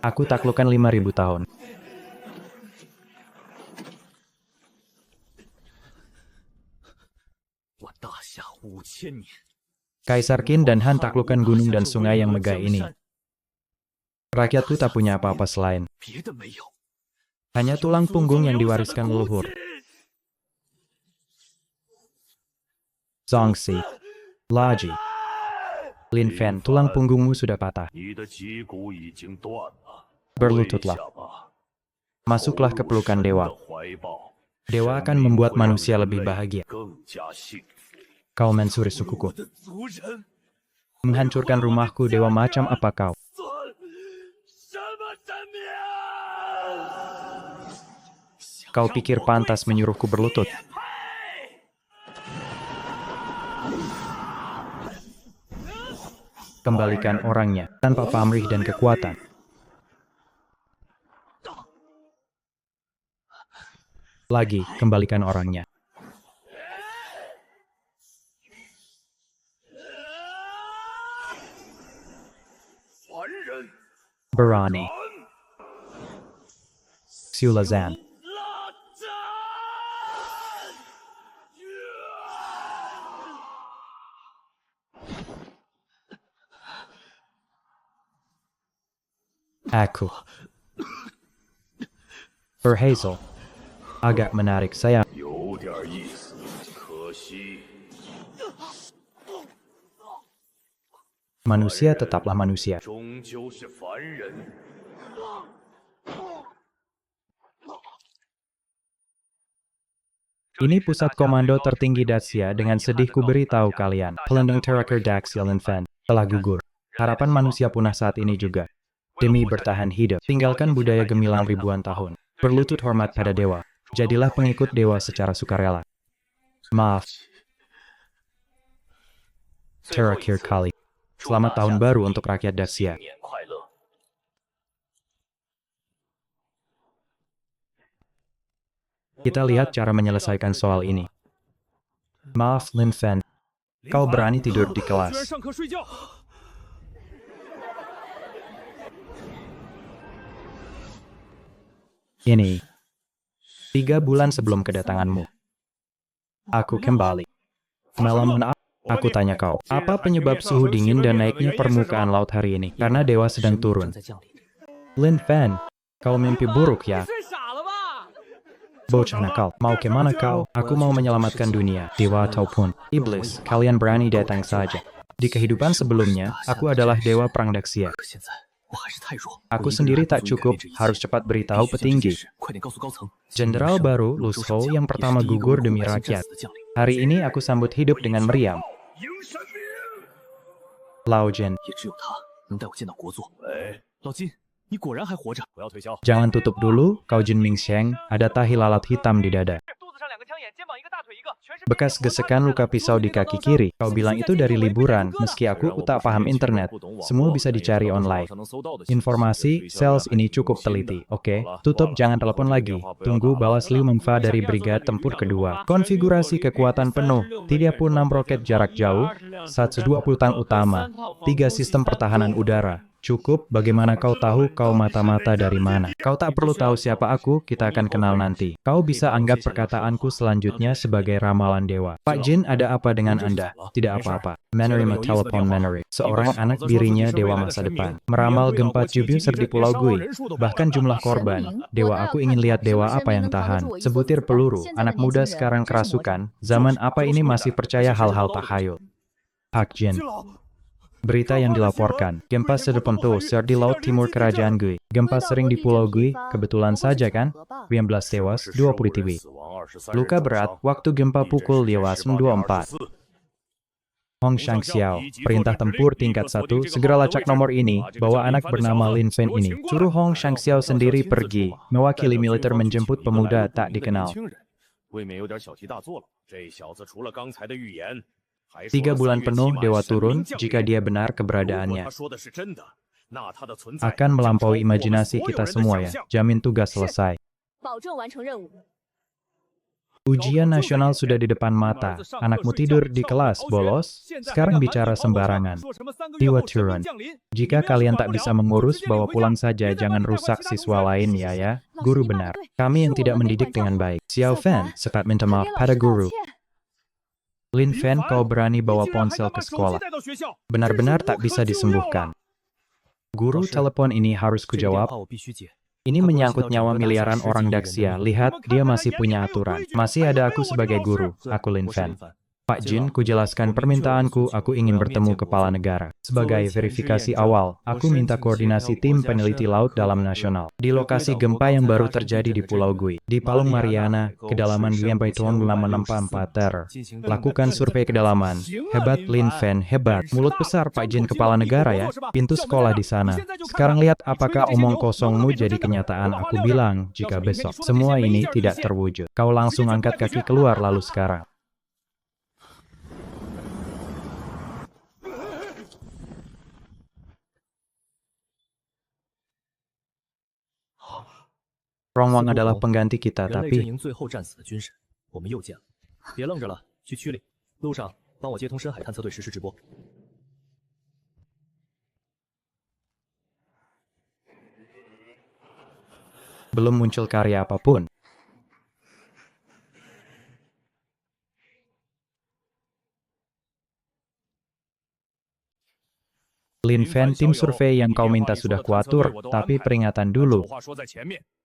Aku taklukkan 5.000 tahun. Kaisar Qin dan Han taklukkan gunung dan sungai yang megah ini. Rakyatku tak punya apa-apa selain hanya tulang punggung yang diwariskan leluhur. Zongzi, Laji, Lin Fan, tulang punggungmu sudah patah. Berlututlah. Masuklah ke pelukan dewa. Dewa akan membuat manusia lebih bahagia. Kau mensuri sukuku. Menghancurkan rumahku, dewa macam apa kau? Kau pikir pantas menyuruhku berlutut? Kembalikan orangnya, tanpa pamrih dan kekuatan. Lagi, kembalikan orangnya. Berani. Sulazan. Aku. Berhasil. Agak menarik saya. Manusia tetaplah manusia. Ini pusat komando tertinggi Daxia. Dengan sedih ku beritahu kalian, pelindung terakhir Daxia Lin Fan telah gugur. Harapan manusia punah saat ini juga. Demi bertahan hidup, tinggalkan budaya gemilang ribuan tahun. Berlutut hormat pada dewa. Jadilah pengikut dewa secara sukarela. Maaf. Terakhir kali. Selamat tahun baru untuk rakyat Daxia. Kita lihat cara menyelesaikan soal ini. Maaf, Lin Fan. Kau berani tidur di kelas. Ini 3 bulan sebelum kedatanganmu. Aku kembali. Malam aku tanya kau, apa penyebab suhu dingin dan naiknya permukaan laut hari ini? Karena dewa sedang turun. Lin Fan, kau mimpi buruk ya? Bocah nakal, mau kemana kau? Aku mau menyelamatkan dunia, dewa ataupun iblis, kalian berani datang saja. Di kehidupan sebelumnya, aku adalah dewa perang Daxia. Aku sendiri tak cukup, harus cepat beritahu petinggi. Jenderal baru, Lu Shou, yang pertama gugur demi rakyat. Hari ini aku sambut hidup dengan meriam. Lao Jin. Jangan tutup dulu, kau Jin Mingsheng, ada tahi lalat hitam di dada. Bekas gesekan luka pisau di kaki kiri. Kau bilang itu dari liburan, meski aku tak paham internet. Semua bisa dicari online. Informasi, sales ini cukup teliti. Oke, tutup, jangan telepon lagi. Tunggu balas Liu Mengfa dari Brigade Tempur Kedua. Konfigurasi kekuatan penuh, 36 roket jarak jauh, 120 tank utama, 3 sistem pertahanan udara. Cukup, bagaimana kau tahu kau mata-mata dari mana? Kau tak perlu tahu siapa aku, kita akan kenal nanti. Kau bisa anggap perkataanku selanjutnya sebagai ramalan dewa. Pak Jin, ada apa dengan Anda? Tidak apa-apa. Mannery telepon Mannery. Seorang anak dirinya dewa masa depan. Meramal gempa Jubuser di Pulau Gui. Bahkan jumlah korban. Dewa, aku ingin lihat dewa apa yang tahan. Sebutir peluru, anak muda sekarang kerasukan. Zaman apa ini masih percaya hal-hal takhayul? Pak Jin. Berita yang dilaporkan, gempa terbentuk di laut timur kerajaan Gui. Gempa sering di Pulau Gui, kebetulan saja kan? 19 tewas, 20 tiwi. Luka berat, waktu gempa pukul 24. Hong Shangxiao, perintah tempur tingkat 1, segera lacak nomor ini, bawa anak bernama Lin Fan ini. Suruh Hong Shangxiao sendiri pergi, mewakili militer menjemput pemuda tak dikenal. 3 bulan penuh dewa turun, jika dia benar keberadaannya. Akan melampaui imajinasi kita semua ya, jamin tugas selesai. Ujian nasional sudah di depan mata. Anakmu tidur di kelas, bolos. Sekarang bicara sembarangan. Dewa turun. Jika kalian tak bisa mengurus, bawa pulang saja. Jangan rusak siswa lain ya. Guru benar. Kami yang tidak mendidik dengan baik. Xiao Fan, cepat minta maaf pada guru. Lin Fan, kau berani bawa ponsel ke sekolah. Benar-benar tak bisa disembuhkan. Guru, telepon ini harus kujawab. Ini menyangkut nyawa miliaran orang Daxia. Lihat, dia masih punya aturan. Masih ada aku sebagai guru. Aku Lin Fan. Pak Jin, kujelaskan permintaanku. Aku ingin bertemu kepala negara. Sebagai verifikasi awal, aku minta koordinasi tim peneliti laut dalam nasional. Di lokasi gempa yang baru terjadi di Pulau Gui. Di Palung Mariana, kedalaman 2,4 ter. Lakukan survei kedalaman. Hebat Lin Fan, hebat. Mulut besar Pak Jin kepala negara ya. Pintu sekolah di sana. Sekarang lihat apakah omong kosongmu jadi kenyataan. Aku bilang, jika besok semua ini tidak terwujud, kau langsung angkat kaki keluar lalu sekarang. Rongwang adalah pengganti kita, tapi belum muncul karya apapun. Lin Fan, tim survei yang kau minta sudah kuatur, tapi peringatan dulu.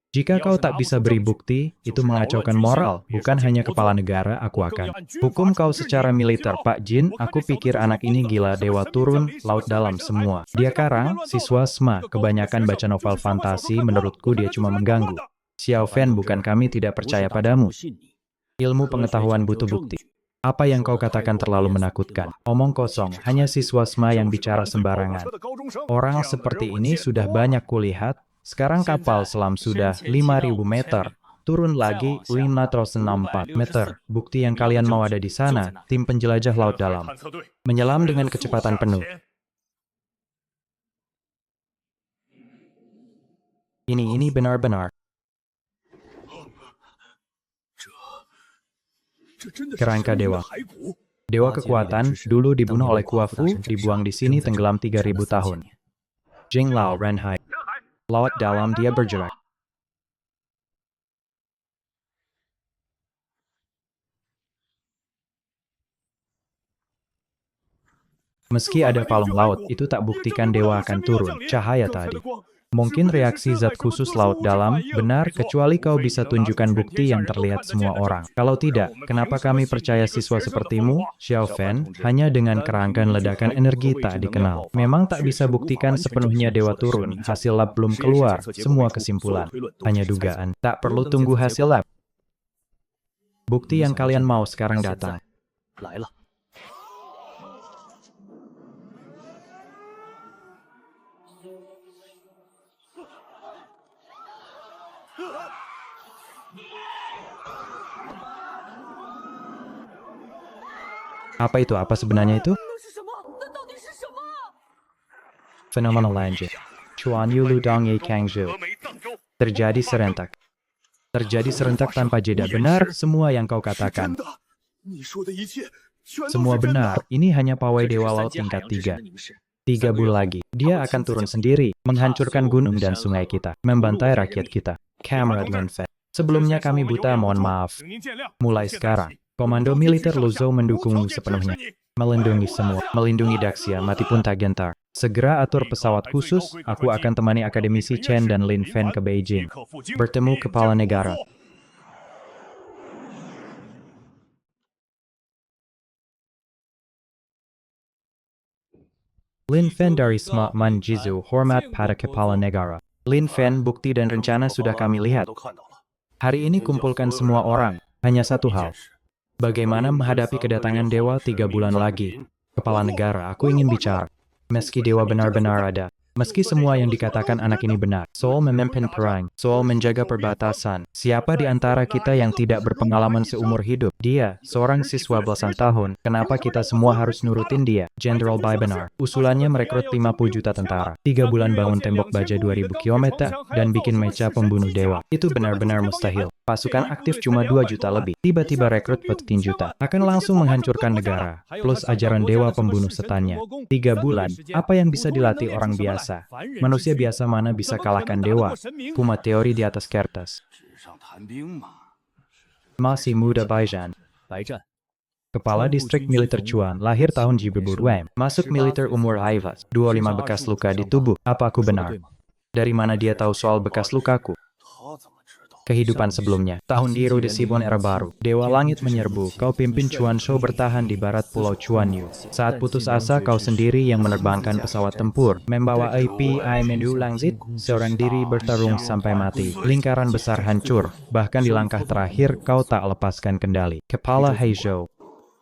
Jika kau tak bisa beri bukti, itu mengacaukan moral, bukan hanya kepala negara, aku akan hukum kau secara militer. Pak Jin, aku pikir anak ini gila, dewa turun, laut dalam semua. Dia karang, siswa SMA, kebanyakan baca novel fantasi, menurutku dia cuma mengganggu. Xiao Fan, bukan kami tidak percaya padamu. Ilmu pengetahuan butuh bukti. Apa yang kau katakan terlalu menakutkan. Omong kosong, hanya siswa SMA yang bicara sembarangan. Orang seperti ini sudah banyak kulihat. Sekarang kapal selam sudah 5.000 meter, turun lagi 564 meter. Bukti yang kalian mau ada di sana, tim penjelajah laut dalam. Menyelam dengan kecepatan penuh. Ini benar-benar. Kerangka dewa. Dewa kekuatan, dulu dibunuh oleh Kuafu, dibuang di sini tenggelam 3.000 tahun. Jing Lao Renhai. Laut dalam dia bergerak. Meski ada palung laut, itu tak buktikan dewa akan turun. Cahaya tadi. Mungkin reaksi zat khusus laut dalam, benar kecuali kau bisa tunjukkan bukti yang terlihat semua orang. Kalau tidak, kenapa kami percaya siswa sepertimu, Xiao Fan, hanya dengan kerangkan ledakan energi tak dikenal. Memang tak bisa buktikan sepenuhnya dewa turun, hasil lab belum keluar, semua kesimpulan. Hanya dugaan, tak perlu tunggu hasil lab. Bukti yang kalian mau sekarang datang. Apa itu? Apa sebenarnya itu? Fenomena lanjut. Chuan Yu Ludong Ye Kangzhu. Terjadi serentak. Terjadi serentak tanpa jeda. Benar semua yang kau katakan. Semua benar. Ini hanya pawai dewa laut tingkat 3. 3 bulan lagi, dia akan turun sendiri, menghancurkan gunung dan sungai kita, membantai rakyat kita. Kamerad Lin Fan. Sebelumnya kami buta, mohon maaf. Mulai sekarang, Komando Militer Luzhou mendukungmu sepenuhnya. Melindungi semua, melindungi Daxia, mati pun tak gentar. Segera atur pesawat khusus, aku akan temani akademisi Chen dan Lin Fan ke Beijing. Bertemu kepala negara. Lin Fan dari SMA Manjizu, hormat pada kepala negara. Lin Fan, bukti dan rencana sudah kami lihat. Hari ini kumpulkan semua orang, hanya satu hal. Bagaimana menghadapi kedatangan dewa 3 bulan lagi? Kepala negara, aku ingin bicara. Meski dewa benar-benar ada, meski semua yang dikatakan anak ini benar, soal memimpin perang, soal menjaga perbatasan. Siapa di antara kita yang tidak berpengalaman seumur hidup? Dia, seorang siswa belasan tahun. Kenapa kita semua harus nurutin dia? Jenderal Baibenar. Usulannya merekrut 50 juta tentara, 3 bulan bangun tembok baja 2000 km, dan bikin mecha pembunuh dewa. Itu benar-benar mustahil. Pasukan aktif cuma 2 juta lebih. Tiba-tiba rekrut petin juta. Akan langsung menghancurkan negara. Plus ajaran dewa pembunuh setannya. 3 bulan, apa yang bisa dilatih orang biasa? Manusia biasa mana bisa kalahkan dewa? Cuma teori di atas kertas. Masih muda Baijan. Kepala Distrik Militer Chuan, lahir tahun 2002. Masuk militer umur Haivas. 25 bekas luka di tubuh. Apa aku benar? Dari mana dia tahu soal bekas lukaku? Kehidupan sebelumnya. Tahun di Ero de Sibon era baru. Dewa Langit menyerbu. Kau pimpin Chuan Shou bertahan di barat pulau Chuan Yu. Saat putus asa, kau sendiri yang menerbangkan pesawat tempur. Membawa API Menu Langzit, seorang diri bertarung sampai mati. Lingkaran besar hancur. Bahkan di langkah terakhir, kau tak lepaskan kendali. Kepala Heizhou.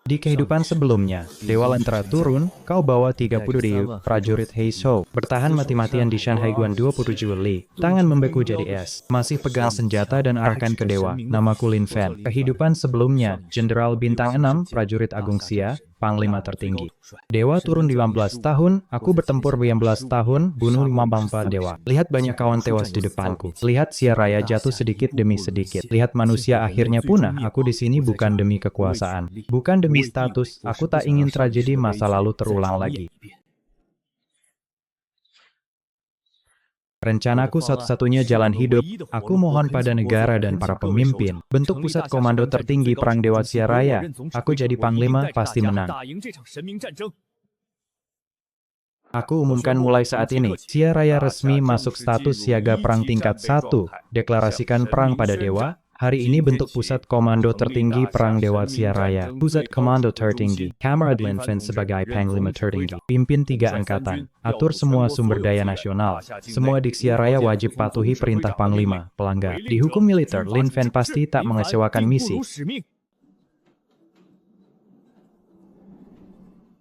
Di kehidupan sebelumnya, Dewa Lentera turun, kau bawa 30 prajurit Heizhou, bertahan mati-matian di Shanhai Guan 27 Li, tangan membeku jadi es, masih pegang senjata dan arahkan ke Dewa, namaku Lin Fen. Kehidupan sebelumnya, Jenderal Bintang 6, prajurit Agung Xia, Panglima tertinggi. Dewa turun 15 tahun, aku bertempur 15 tahun, bunuh 54 dewa. Lihat banyak kawan tewas di depanku. Lihat Xia Raya jatuh sedikit demi sedikit. Lihat manusia akhirnya punah, aku di sini bukan demi kekuasaan. Bukan demi status, aku tak ingin tragedi masa lalu terulang lagi. Rencanaku satu-satunya jalan hidup, aku mohon pada negara dan para pemimpin, bentuk pusat komando tertinggi Perang Dewa Xia Raya, aku jadi panglima pasti menang. Aku umumkan mulai saat ini, Xia Raya resmi masuk status siaga perang tingkat 1, deklarasikan perang pada dewa. Hari ini bentuk pusat komando tertinggi Perang Dewa Xia Raya. Pusat komando tertinggi. Kamarad Lin Fen sebagai Panglima tertinggi. Pimpin 3 angkatan. Atur semua sumber daya nasional. Semua di Xia Raya wajib patuhi perintah Panglima. Pelanggar. Di hukum militer, Lin Fen pasti tak mengecewakan misi.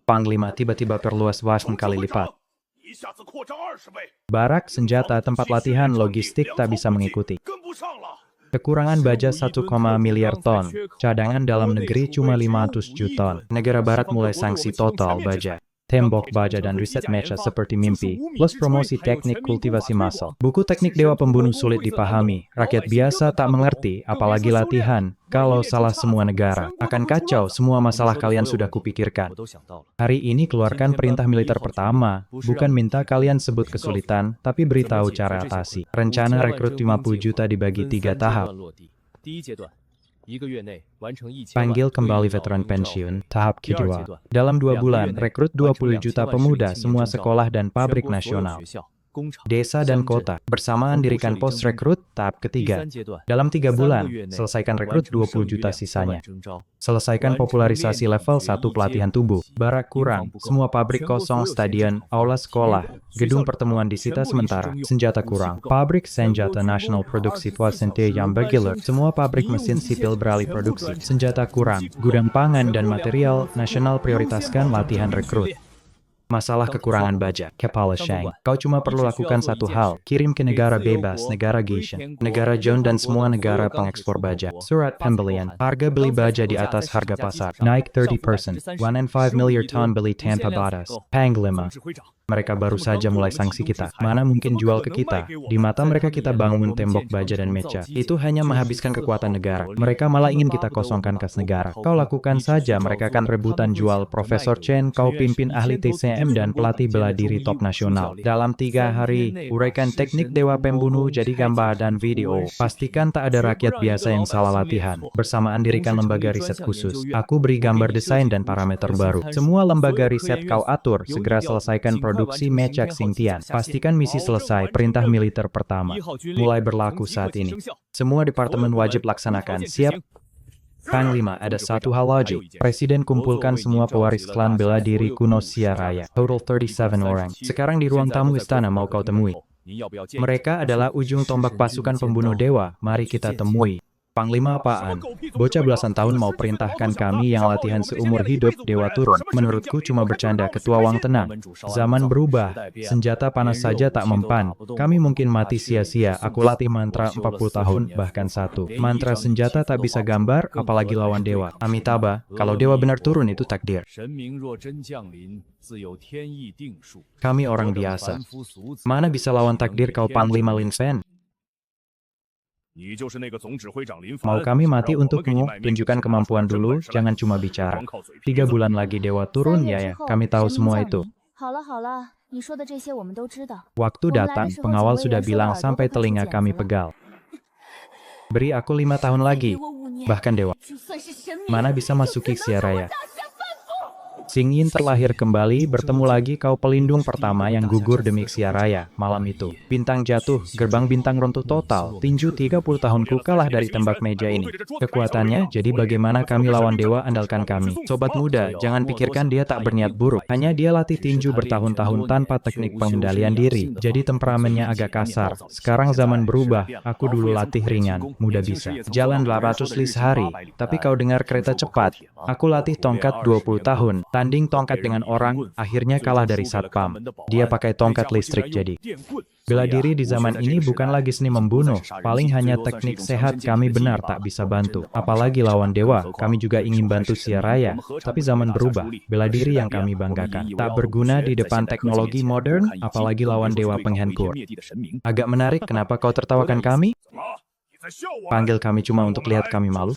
Panglima tiba-tiba perluas Wasm kali lipat. Barak, senjata, tempat latihan, logistik tak bisa mengikuti. Kekurangan baja 1, miliar ton. Cadangan dalam negeri cuma 500 juta ton. Negara barat mulai sanksi total baja. Tembok baja dan riset mecha seperti mimpi, plus promosi teknik kultivasi massal. Buku teknik dewa pembunuh sulit dipahami. Rakyat biasa tak mengerti, apalagi latihan. Kalau salah semua negara, akan kacau. Semua masalah kalian sudah kupikirkan. Hari ini keluarkan perintah militer pertama. Bukan minta kalian sebut kesulitan, tapi beritahu cara atasi. Rencana rekrut 50 juta dibagi 3 tahap. Panggil kembali veteran pensiun, tahap kedua. Dalam 2 bulan, rekrut 20 juta pemuda semua sekolah dan pabrik nasional. Desa dan kota, bersamaan dirikan pos rekrut, tahap ketiga. Dalam 3 bulan, selesaikan rekrut 20 juta sisanya. Selesaikan popularisasi level 1 pelatihan tubuh. Barak kurang, semua pabrik kosong, stadion, aula sekolah, gedung pertemuan disita sementara, senjata kurang. Pabrik senjata nasional produksi Poisonte yang bergilir, semua pabrik mesin sipil beralih produksi, senjata kurang, gudang pangan dan material nasional prioritaskan latihan rekrut. Masalah kekurangan baja, Kepala Shang. Kau cuma perlu lakukan satu hal, kirim ke negara bebas, negara Geishan, negara Zhou dan semua negara pengekspor baja. Surat pembelian, harga beli baja di atas harga pasar, naik 30%, 1.5 miliar ton beli tanpa batas. Panglima. Mereka baru saja mulai sanksi kita. Mana mungkin jual ke kita? Di mata mereka kita bangun tembok baja dan mecha. Itu hanya menghabiskan kekuatan negara. Mereka malah ingin kita kosongkan kas negara. Kau lakukan saja, mereka akan rebutan jual. Profesor Chen, kau pimpin ahli TCM dan pelatih bela diri top nasional. Dalam 3 hari, uraikan teknik dewa pembunuh jadi gambar dan video. Pastikan tak ada rakyat biasa yang salah latihan. Bersamaan dirikan lembaga riset khusus. Aku beri gambar desain dan parameter baru. Semua lembaga riset kau atur, segera selesaikan produksi mecha Xingtian. Pastikan misi selesai, perintah militer pertama. Mulai berlaku saat ini. Semua departemen wajib laksanakan. Siap? Panglima, ada satu hal lagi. Presiden kumpulkan semua pewaris klan bela diri kuno Xia Raya. Total 37 orang. Sekarang di ruang tamu istana mau kau temui. Mereka adalah ujung tombak pasukan pembunuh dewa. Mari kita temui. Panglima apaan? Bocah belasan tahun mau perintahkan kami yang latihan seumur hidup, dewa turun. Menurutku cuma bercanda, ketua Wang tenang. Zaman berubah, senjata panas saja tak mempan. Kami mungkin mati sia-sia, aku latih mantra 40 tahun, bahkan satu. Mantra senjata tak bisa gambar, apalagi lawan dewa. Amitabha, kalau dewa benar turun itu takdir. Kami orang biasa. Mana bisa lawan takdir kau Panglima Lin Fen? Mau kami mati untukmu, tunjukkan kemampuan dulu, jangan cuma bicara. 3 bulan lagi dewa turun, ya, kami tahu semua itu. Waktu datang, pengawal sudah bilang sampai telinga kami pegal. Beri aku 5 tahun lagi, bahkan dewa. Mana bisa masuki Xia Raya? Xing Yin terlahir kembali, bertemu lagi kau pelindung pertama yang gugur demi Xia Raya. Malam itu, bintang jatuh, gerbang bintang runtuh total, tinju 30 tahunku kalah dari tembak meja ini. Kekuatannya, jadi bagaimana kami lawan dewa andalkan kami. Sobat muda, jangan pikirkan dia tak berniat buruk. Hanya dia latih tinju bertahun-tahun tanpa teknik pengendalian diri, jadi temperamennya agak kasar. Sekarang zaman berubah, aku dulu latih ringan, mudah bisa. Jalan 800 li sehari, tapi kau dengar kereta cepat. Aku latih tongkat 20 tahun. Tanding tongkat dengan orang, akhirnya kalah dari satpam. Dia pakai tongkat listrik jadi. Bela diri di zaman ini bukan lagi seni membunuh, paling hanya teknik sehat kami benar tak bisa bantu. Apalagi lawan dewa, kami juga ingin bantu Xia Raya. Tapi zaman berubah, bela diri yang kami banggakan. Tak berguna di depan teknologi modern, apalagi lawan dewa penghenkur. Agak menarik, kenapa kau tertawakan kami? Panggil kami cuma untuk lihat kami malu?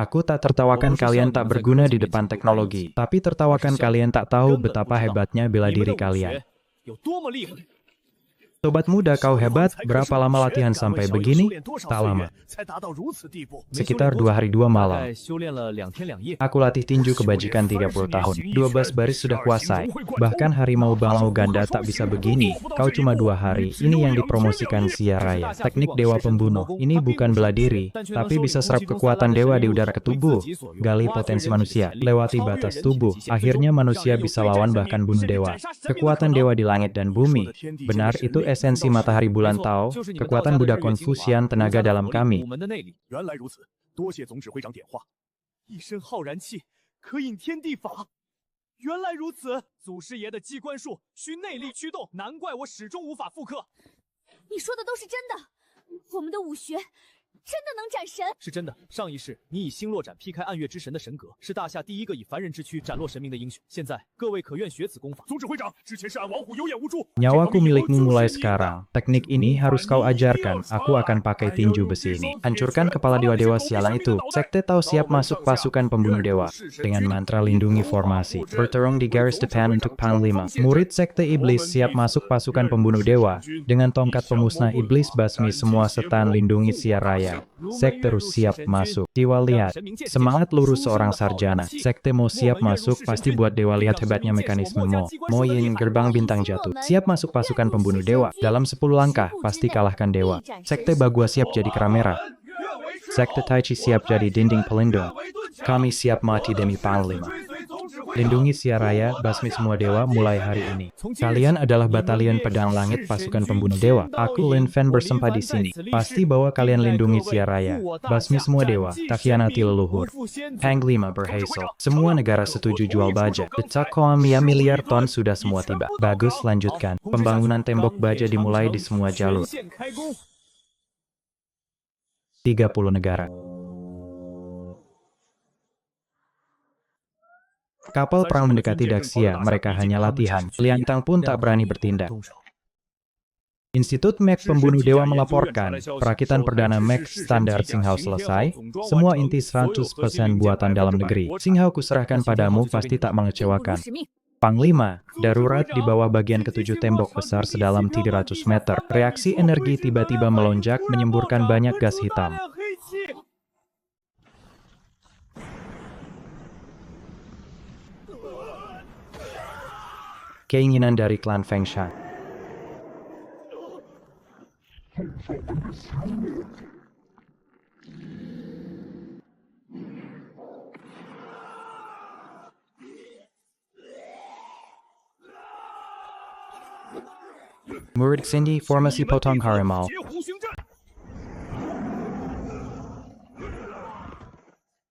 Aku tak tertawakan kalian tak berguna di depan teknologi, tapi tertawakan kalian tak tahu betapa hebatnya bela diri kalian. Sobat muda, kau hebat, berapa lama latihan sampai begini? Tak lama. Sekitar 2 hari 2 malam. Aku latih tinju kebajikan 30 tahun. 12 baris sudah kuasai. Bahkan harimau bangau ganda tak bisa begini. Kau cuma 2 hari. Ini yang dipromosikan Xia Raya. Teknik dewa pembunuh. Ini bukan bela diri, tapi bisa serap kekuatan dewa di udara ke tubuh. Gali potensi manusia, lewati batas tubuh. Akhirnya manusia bisa lawan bahkan bunuh dewa. Kekuatan dewa di langit dan bumi. Benar, itu esensi matahari bulan Tao, kekuatan Buddha Konfusian tenaga dalam kami. Nyawaku milikmu mulai sekarang. Teknik ini harus kau ajarkan. Aku akan pakai tinju besi ini. Hancurkan kepala dewa-dewa sialan itu. Sekte Tao siap masuk pasukan pembunuh dewa. Dengan mantra lindungi formasi. Bertarung di garis depan untuk Panglima. Murid Sekte Iblis siap masuk pasukan pembunuh dewa. Dengan tongkat pemusnah iblis basmi semua setan lindungi Xia Raya. Sekte terus siap masuk. Dewa lihat. Semangat lurus seorang sarjana. Sekte mau siap masuk, pasti buat dewa lihat hebatnya mekanisme Mo. Mo Yin, gerbang bintang jatuh. Siap masuk pasukan pembunuh dewa. Dalam 10 langkah, pasti kalahkan dewa. Sekte Bagua siap jadi kera merah. Sekte Tai Chi siap jadi dinding pelindung. Kami siap mati demi Panglima. Lindungi Xia Raya, basmi semua dewa mulai hari ini. Kalian adalah batalion pedang langit pasukan pembunuh dewa. Aku Lin Fen bersempa di sini. Pasti bawa kalian lindungi Xia Raya. Basmi semua dewa, tak khianati leluhur. Panglima berhasil. Semua negara setuju jual baja. Detak koamia miliar ton sudah semua tiba. Bagus, lanjutkan. Pembangunan tembok baja dimulai di semua jalur. 30 negara. Kapal perang mendekati Daxia, mereka hanya latihan. Lian Tang pun tak berani bertindak. Institut Mech Pembunuh Dewa melaporkan, perakitan perdana Mech standar Xinghao selesai, semua inti 100% buatan dalam negeri. Xinghao kuserahkan padamu pasti tak mengecewakan. Panglima, darurat di bawah bagian ketujuh tembok besar sedalam 300 meter. Reaksi energi tiba-tiba melonjak menyemburkan banyak gas hitam. Keinginan dari klan Fengshan. Murid Cindy, formasi potong harimau.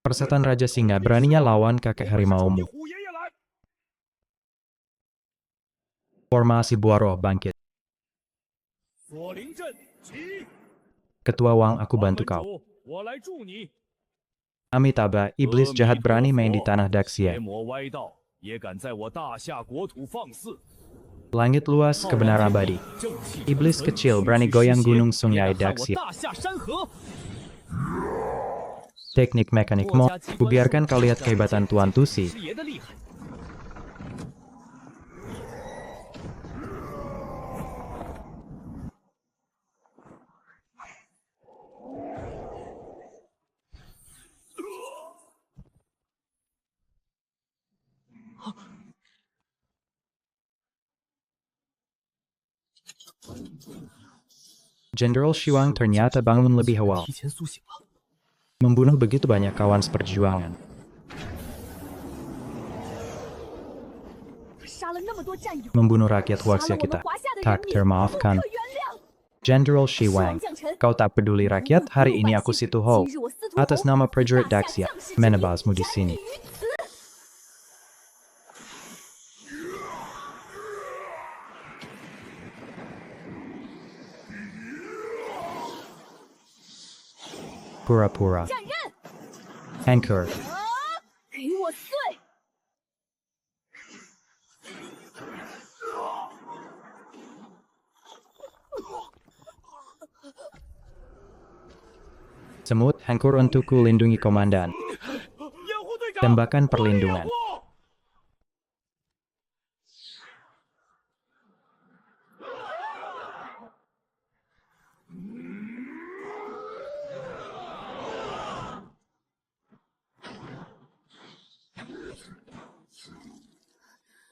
Persetan Raja Singa, beraninya lawan kakek harimaumu. Formasi Buah Roh bangkit. Ketua Wang, aku bantu kau. Amitabha, iblis jahat berani main di tanah Daxia. Langit luas, kebenaran abadi. Iblis kecil berani goyang gunung Sungai Daxia. Teknik mekanik Mo, kubiarkan kau lihat kehebatan Tuan Tusi. Jenderal Shiwang ternyata bangun lebih awal. Membunuh begitu banyak kawan seperjuangan. Membunuh rakyat Huaxia kita. Tak termaafkan. Jenderal Shiwang, kau tak peduli rakyat, hari ini aku Situ Ho. Atas nama prajurit Daxia, menebasmu di sini. Pura-pura. Anchor. Semut, hancur untukku, lindungi komandan. Tembakan perlindungan.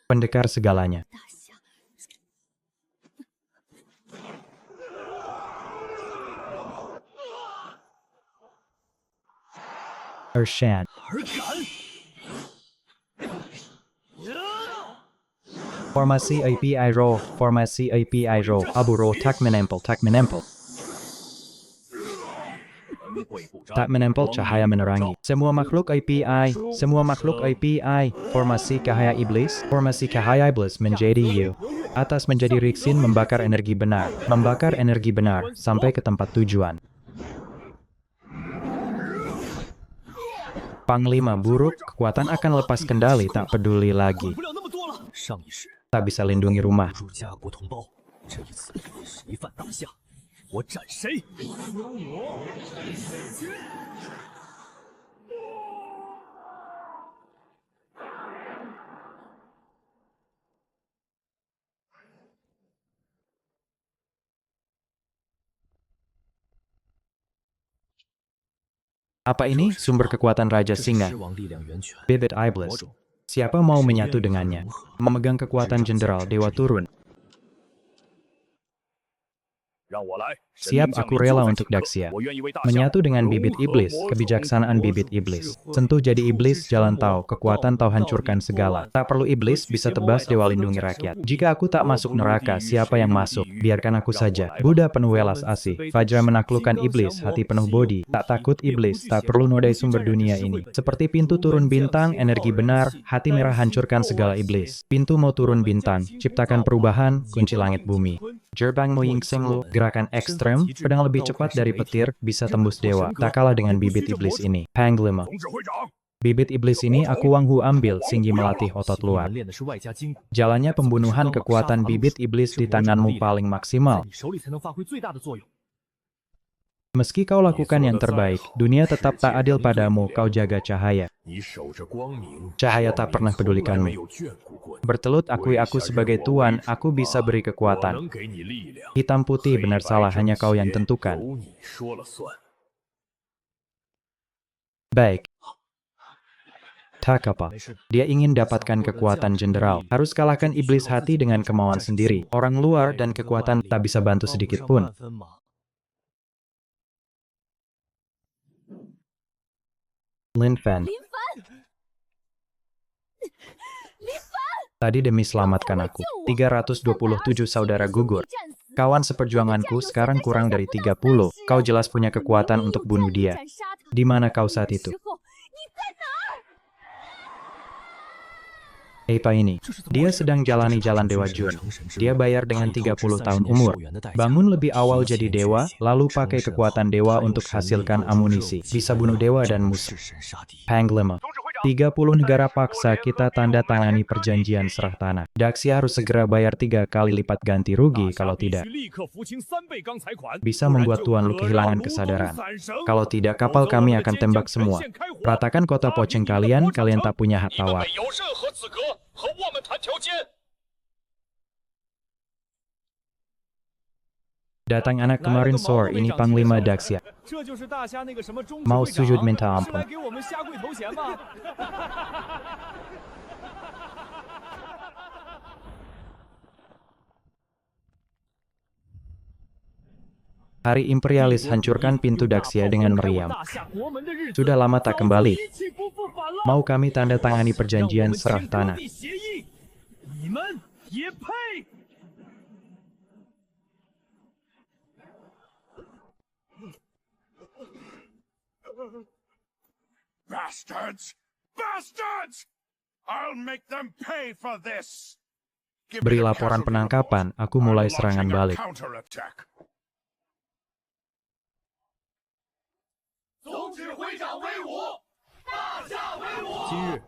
Pendekar segalanya. Ershan. Formasi API Row, formasi API Row, Abu Row tak menempel, tak menempel. Tak menempel, cahaya menerangi. Semua makhluk API, formasi cahaya iblis menjadi you. Atas menjadi Rixin membakar energi benar, sampai ke tempat tujuan. Panglima buruk, kekuatan akan lepas kendali, tak peduli lagi. Tak bisa lindungi rumah. Apa ini? Sumber kekuatan Raja Singa. Bibit Iblis. Siapa mau menyatu dengannya? Memegang kekuatan Jenderal Dewa Turun. Siap, aku rela untuk Daxia. Menyatu dengan bibit iblis, kebijaksanaan bibit iblis. Sentuh jadi iblis, jalan tahu, kekuatan tahu hancurkan segala. Tak perlu iblis, bisa tebas dewa lindungi rakyat. Jika aku tak masuk neraka, siapa yang masuk? Biarkan aku saja. Buddha penuh welas asih. Vajra menaklukkan iblis, hati penuh bodi. Tak takut iblis, tak perlu nodai sumber dunia ini. Seperti pintu turun bintang, energi benar, hati merah hancurkan segala iblis. Pintu mau turun bintang, ciptakan perubahan, kunci langit bumi. Gerbang Moyingseng Lu, gerakan ekstrem, pedang lebih cepat dari petir, bisa tembus dewa, tak kalah dengan bibit iblis ini. Panglima. Bibit iblis ini aku Wang Hu ambil, Singgi melatih otot luar. Jalannya pembunuhan kekuatan bibit iblis di tanganmu paling maksimal. Meski kau lakukan yang terbaik, dunia tetap tak adil padamu, kau jaga cahaya. Cahaya tak pernah pedulikanmu. Bertelut akui aku sebagai Tuan, aku bisa beri kekuatan. Hitam putih benar salah hanya kau yang tentukan. Baik. Tak apa. Dia ingin dapatkan kekuatan jenderal. Harus kalahkan iblis hati dengan kemauan sendiri. Orang luar dan kekuatan tak bisa bantu sedikit pun. Lin Fan. Tadi demi selamatkan aku. 327 saudara gugur. Kawan seperjuanganku sekarang kurang dari 30. Kau jelas punya kekuatan untuk bunuh dia. Di mana kau saat itu? Apa ini? Dia sedang jalani jalan Dewa Jun. Dia bayar dengan 30 tahun umur. Bangun lebih awal jadi dewa, lalu pakai kekuatan dewa untuk hasilkan amunisi. Bisa bunuh dewa dan musuh. Panglima. 30 negara paksa kita tanda tangani perjanjian serah tanah. Daxia harus segera bayar 3 kali lipat ganti rugi kalau tidak. Bisa membuat Tuan Lu kehilangan kesadaran. Kalau tidak, kapal kami akan tembak semua. Ratakan kota poceng kalian tak punya hak tawar. Datang anak kemarin sore, ini Panglima Daxia. Mau sujud minta ampun. Hari imperialis hancurkan pintu Daxia dengan meriam. Sudah lama tak kembali. Mau kami tanda tangani perjanjian serah tanah. Bastards! Bastards! I'll make them pay for this. Beri laporan penangkapan, aku mulai serangan balik. 今日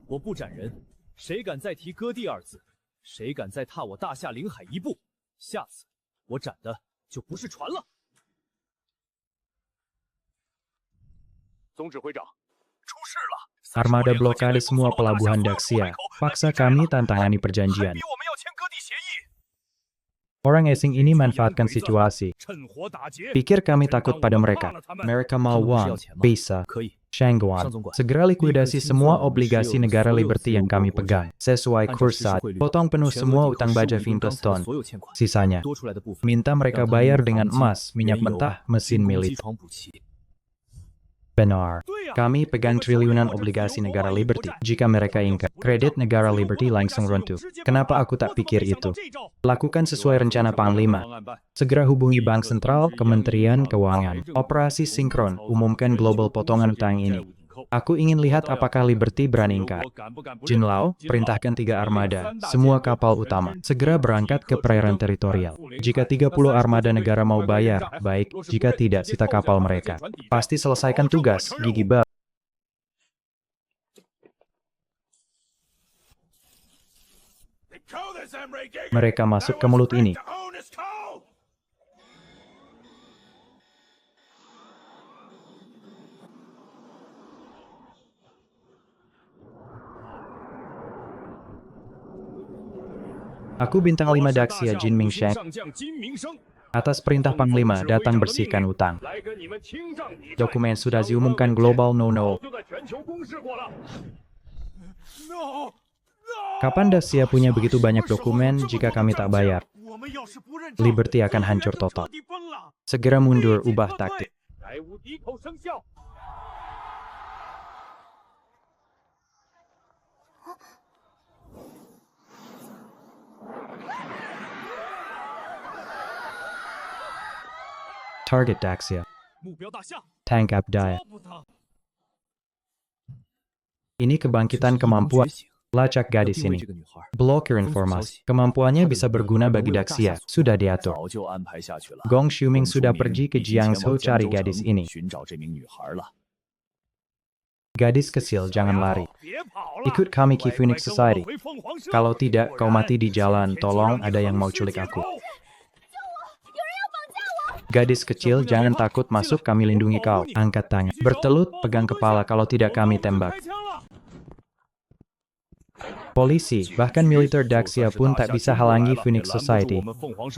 我不斩人，谁敢再提割地二字，谁敢再踏我大夏领海一步，下次我斩的就不是船了。总指挥长，出事了！ Armada blokade semua pelabuhan Daxia. Paksa kami tantangani perjanjian. Orang asing ini manfaatkan situasi. Pikir kami takut pada mereka. Mereka mau uang, bisa, Shangguan. Segera likuidasi semua obligasi negara Liberty yang kami pegang. Sesuai kurs saat, potong penuh semua utang baja Vintlestone. Sisanya, minta mereka bayar dengan emas, minyak mentah, mesin militer. Benar. Kami pegang triliunan obligasi negara Liberty. Jika mereka ingkar, kredit negara Liberty langsung runtuh. Kenapa aku tak pikir itu? Lakukan sesuai rencana Panglima. Segera hubungi Bank Sentral, Kementerian Keuangan. Operasi sinkron, umumkan global potongan utang ini. Aku ingin lihat apakah Liberty berani ingkar. Jin Lao, perintahkan 3 armada, semua kapal utama, segera berangkat ke perairan teritorial. Jika 30 armada negara mau bayar, baik, jika tidak, sita kapal mereka. Pasti selesaikan tugas, gigi bal. Mereka masuk ke mulut ini. Aku bintang 5 Daxia Jin Mingsheng. Atas perintah Panglima, datang bersihkan utang. Dokumen sudah diumumkan global no. Kapan Daxia punya begitu banyak dokumen jika kami tak bayar? Liberty akan hancur total. Segera mundur, ubah taktik. Target Daxia. Tangkap dia. Ini kebangkitan kemampuan. Lacak gadis ini. Blokir informasi. Kemampuannya bisa berguna bagi Daxia. Sudah diatur. Gong Xiuming sudah pergi ke Jiangzhou cari gadis ini. Gadis kecil, jangan lari. Ikut kami ke Phoenix Society. Kalau tidak, kau mati di jalan. Tolong, ada yang mau culik aku. Gadis kecil, jangan takut masuk, kami lindungi kau. Angkat tangan. Bertelut, pegang kepala, kalau tidak kami tembak. Polisi, bahkan militer Daxia pun tak bisa halangi Phoenix Society.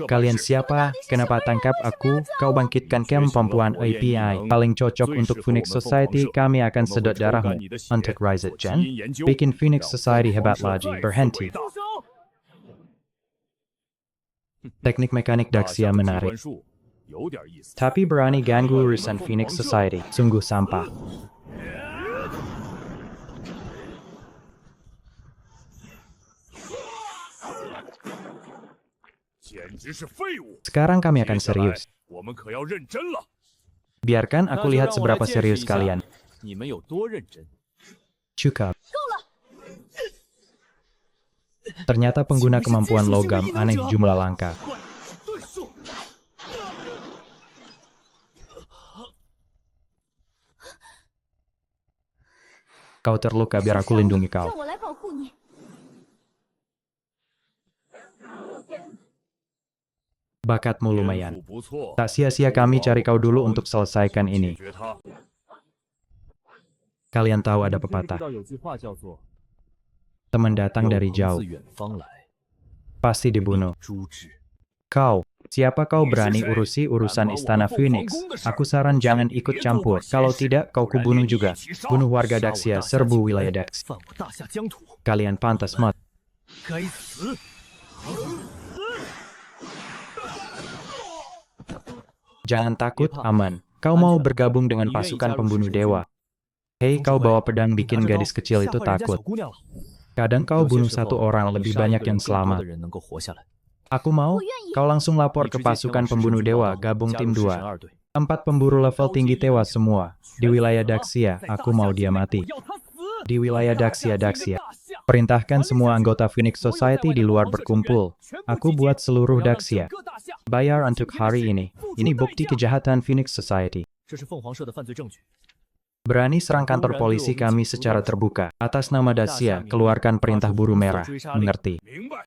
Kalian siapa? Kenapa tangkap aku? Kau bangkitkan kemampuan API. Paling cocok untuk Phoenix Society, kami akan sedot darahmu. Untuk Rise Gen, bikin Phoenix Society hebat lagi. Berhenti. Teknik mekanik Daxia menarik. Tapi berani ganggu urusan Phoenix Society. Sungguh sampah. Sekarang kami akan serius. Biarkan aku lihat seberapa serius kalian. Cukup. Ternyata pengguna kemampuan logam aneh jumlah langka. Kau terluka, biar aku lindungi kau. 让我来保护你。 Bakatmu lumayan. Tak sia-sia kami cari kau dulu untuk selesaikan ini. Kalian tahu ada pepatah, 有句话叫做 teman datang dari 朋 jauh, 自远方来， pasti dibunuh. 诛之。 Kau, siapa kau berani urusi urusan Istana Phoenix? Aku saran jangan ikut campur. Kalau tidak, kau kubunuh juga. Bunuh warga Daxia, serbu wilayah Daxia. 犯我大夏疆土， Kalian pantas mati. 该死！ Jangan takut, aman. Kau mau bergabung dengan pasukan pembunuh dewa. Hei, kau bawa pedang bikin gadis kecil itu takut. Kadang kau bunuh satu orang, lebih banyak yang selamat. Aku mau, kau langsung lapor ke pasukan pembunuh dewa, gabung tim 2. 4 pemburu level tinggi tewas semua. Di wilayah Daxia, aku mau dia mati. Di wilayah Daxia. Perintahkan semua anggota Phoenix Society di luar berkumpul. Aku buat seluruh Daxia. Bayar untuk hari ini. Ini bukti kejahatan Phoenix Society. 这是凤凰社的犯罪证据。 Berani serang kantor polisi kami secara terbuka. Atas nama Daxia, keluarkan perintah buru merah. Mengerti? 明白。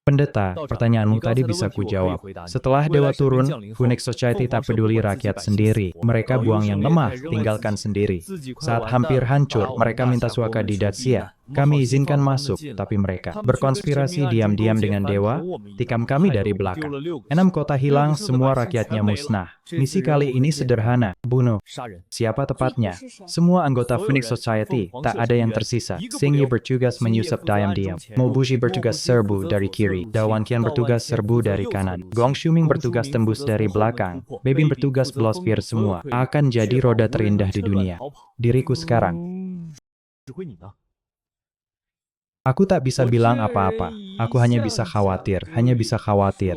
Pendeta, pertanyaanmu tadi bisa kujawab. Setelah dewa turun, Phoenix Society tak peduli rakyat sendiri. Mereka buang yang lemah, tinggalkan sendiri. Saat hampir hancur, mereka minta suaka di Daxia. Kami izinkan masuk, tapi mereka berkonspirasi diam-diam dengan dewa, tikam kami dari belakang. 6 kota hilang, semua rakyatnya musnah. Misi kali ini sederhana, bunuh. 杀人， Siapa tepatnya? Semua anggota Phoenix Society, tak ada yang tersisa. Xingyi bertugas menyusup diam-diam. Mobushi bertugas serbu dari kiri. Dawan Qian bertugas serbu dari kanan. Gong Shuming bertugas tembus dari belakang. Bebin bertugas blosphere semua. Akan jadi roda terindah di dunia. Diriku sekarang. 指挥你呢？ Aku tak bisa bilang apa-apa. Aku hanya bisa khawatir.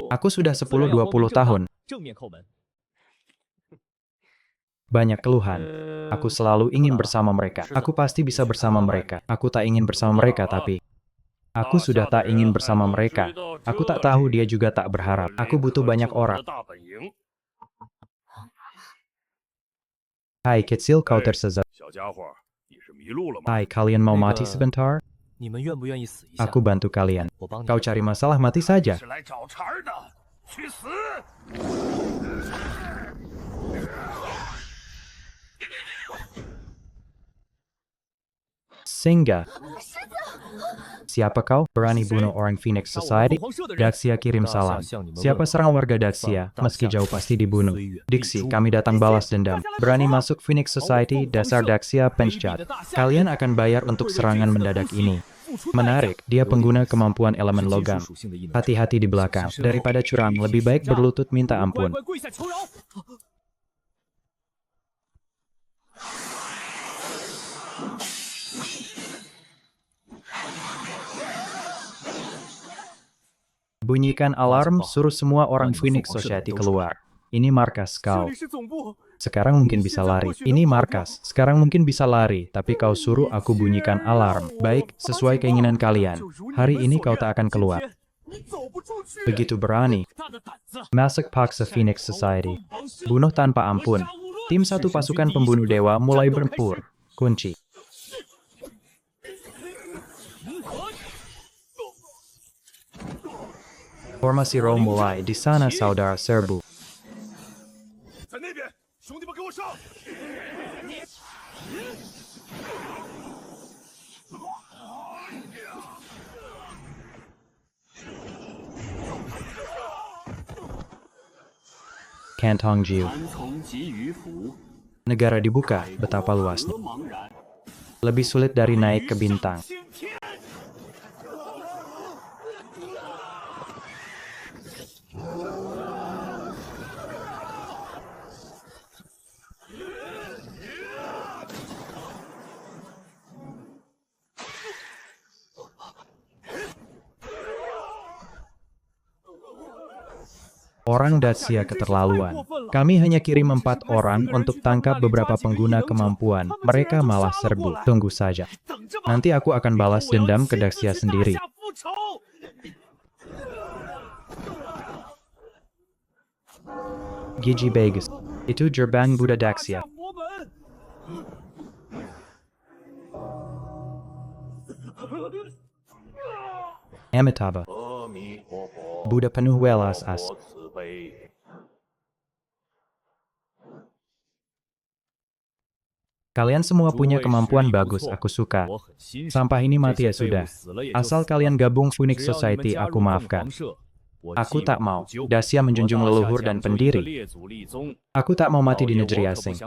Aku sudah 10-20 tahun. 正面叩门。 Banyak keluhan. Aku selalu ingin bersama mereka. Aku pasti bisa bersama mereka. Aku tak ingin bersama mereka, tapi aku sudah tak ingin bersama mereka. Aku tak tahu, dia juga tak berharap. Aku butuh banyak orang. Hai kecil, kau tersesat. 小家伙，你是迷路了吗？ Hai, kalian mau mati sebentar? 你们愿不愿意死一下？ Aku bantu kalian. 我帮你。 Kau cari masalah, mati saja. 是来找茬儿的，去死！ Sehingga, siapa kau? Berani bunuh orang Phoenix Society? Daxia kirim salam. Siapa serang warga Daxia, meski jauh pasti dibunuh. Diksi, kami datang balas dendam. Berani masuk Phoenix Society, dasar Daxia pencat. Kalian akan bayar untuk serangan mendadak ini. Menarik, dia pengguna kemampuan elemen logam. Hati-hati di belakang. Daripada curang, lebih baik berlutut minta ampun. 乖跪下求饶。 Bunyikan alarm, suruh semua orang Phoenix Society keluar. Ini markas kau. 是总部。 Sekarang mungkin bisa lari. Ini markas. Sekarang mungkin bisa lari, tapi kau suruh aku bunyikan alarm. Baik, sesuai keinginan kalian. Hari ini kau tak akan keluar. 你走不出去。 Begitu berani. 大的胆子。 Masuk paksa Phoenix Society. Bunuh tanpa ampun. Tim 1 pasukan pembunuh dewa mulai bertempur. Kunci. Formasi Row mulai. Di sana saudara serbu. 在那边，兄弟们给我上！ Kantong Jiu. 从急于福， Negara dibuka, betapa luasnya. 茫然。 Lebih sulit dari naik ke bintang. Orang Dacia keterlaluan. Kami hanya kirim 4 orang untuk tangkap beberapa pengguna kemampuan. Mereka malah serbu. Tunggu saja. Nanti aku akan balas dendam ke Dacia sendiri. Gigi Bagus. Itu gerbang Buddha Dacia. Amitabha. 阿弥陀佛， Buddha penuh welas as. 佛慈悲。 Kalian semua punya kemampuan bagus, aku suka. Sampah ini mati ya sudah. Asal kalian gabung Phoenix Society, aku maafkan. Aku tak mau. Dacia menjunjung leluhur dan pendiri. Aku tak mau mati di negeri asing.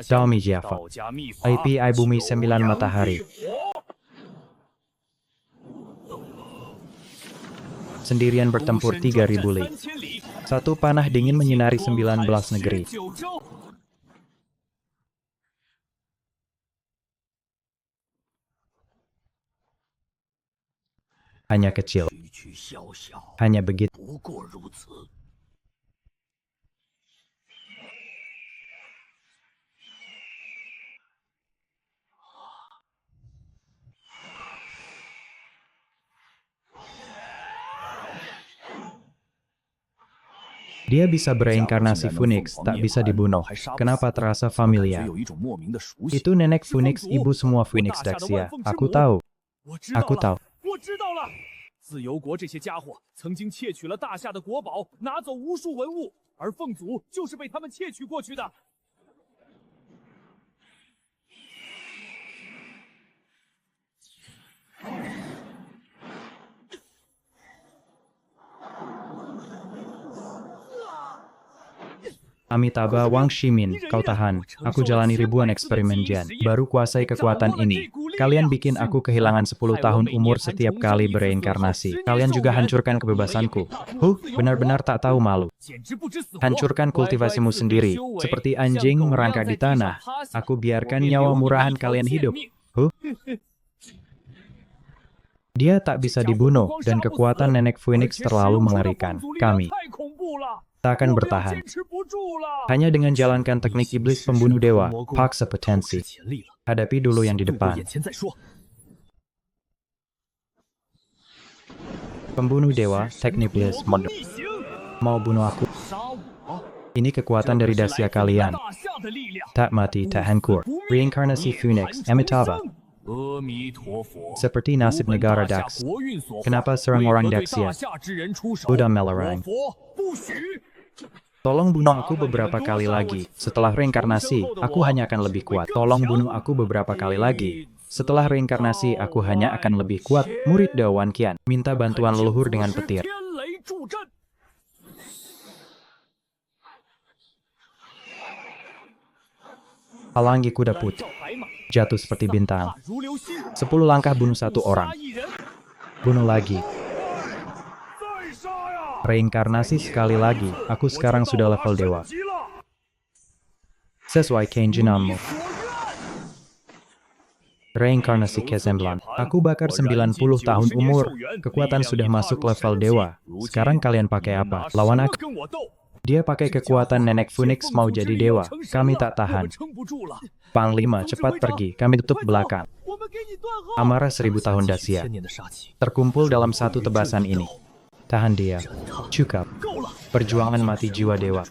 Dalmi Java. API Bumi 9 Matahari. Sendirian bertempur 3.000 li. Satu panah dingin menyinari 19 negeri. Hanya kecil. 区区小小， Hanya begitu. 不过如此。 Dia bisa bereinkarnasi Phoenix, tak bisa dibunuh. Kenapa terasa familiar? 有一种莫名的熟悉。 Itu nenek Phoenix, ibu semua Phoenix Dacia. Aku tahu. 我知道 Aku 了， tahu. 我知道了。自由国这些家伙曾经窃取了大夏的国宝，拿走无数文物，而凤祖就是被他们窃取过去的。 Amitabha Wang Shimin, kau tahan. Aku jalani ribuan eksperimen Jen. Baru kuasai kekuatan ini. Kalian bikin aku kehilangan 10 tahun umur setiap kali bereinkarnasi. Kalian juga hancurkan kebebasanku. Benar-benar tak tahu malu. Hancurkan kultivasimu sendiri. Seperti anjing merangkak di tanah. Aku biarkan nyawa murahan kalian hidup. Dia tak bisa dibunuh, dan kekuatan nenek Phoenix terlalu mengerikan. Kami tak akan bertahan. Hanya dengan jalankan teknik iblis pembunuh dewa, paksa potensi. Hadapi dulu yang di depan. Pembunuh dewa, teknik iblis, mau bunuh aku. Ini kekuatan dari Dacia kalian. Tak mati, tak hancur. Reinkarnasi Phoenix, Amitabha. 阿弥陀佛， Seperti nasib negara Dax. 国运所 Kenapa serang orang Daxia? 大夏之人出手， Buddha Melarang. 佛不许。 Tolong bunuh aku beberapa kali lagi. Setelah reinkarnasi, aku hanya akan lebih kuat. Tolong bunuh aku beberapa kali lagi. Setelah reinkarnasi, aku hanya akan lebih kuat. Murid Dawan Qian, minta bantuan leluhur dengan petir. 天雷助阵。 Halangi kuda putih. Jatuh seperti bintang. 10 langkah bunuh 1 orang. Bunuh lagi. Reinkarnasi sekali lagi. Aku sekarang sudah level dewa. Sesuai keinginanmu. Reinkarnasi Kezemblan. Aku bakar 90 tahun umur. Kekuatan sudah masuk level dewa. Sekarang kalian pakai apa? Lawan aku. Dia pakai kekuatan nenek Phoenix mau jadi dewa. Kami tak tahan. Panglima, cepat pergi. Kami tutup belakang. Amarah 1000 tahun Dacia. Terkumpul dalam satu tebasan ini. Tahan dia. Cukup. Perjuangan mati jiwa dewa.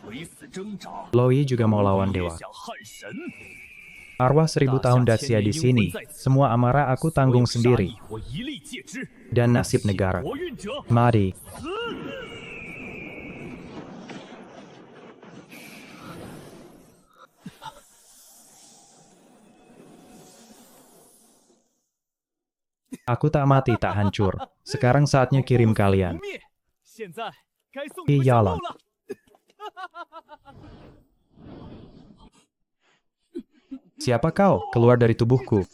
Loi juga mau lawan dewa. Arwah 1000 tahun Dacia di sini. Semua amarah aku tanggung sendiri. Dan nasib negara. Mari. Aku tak mati, tak hancur. Sekarang saatnya kirim kalian. Iyalah. Siapa kau? Keluar dari tubuhku.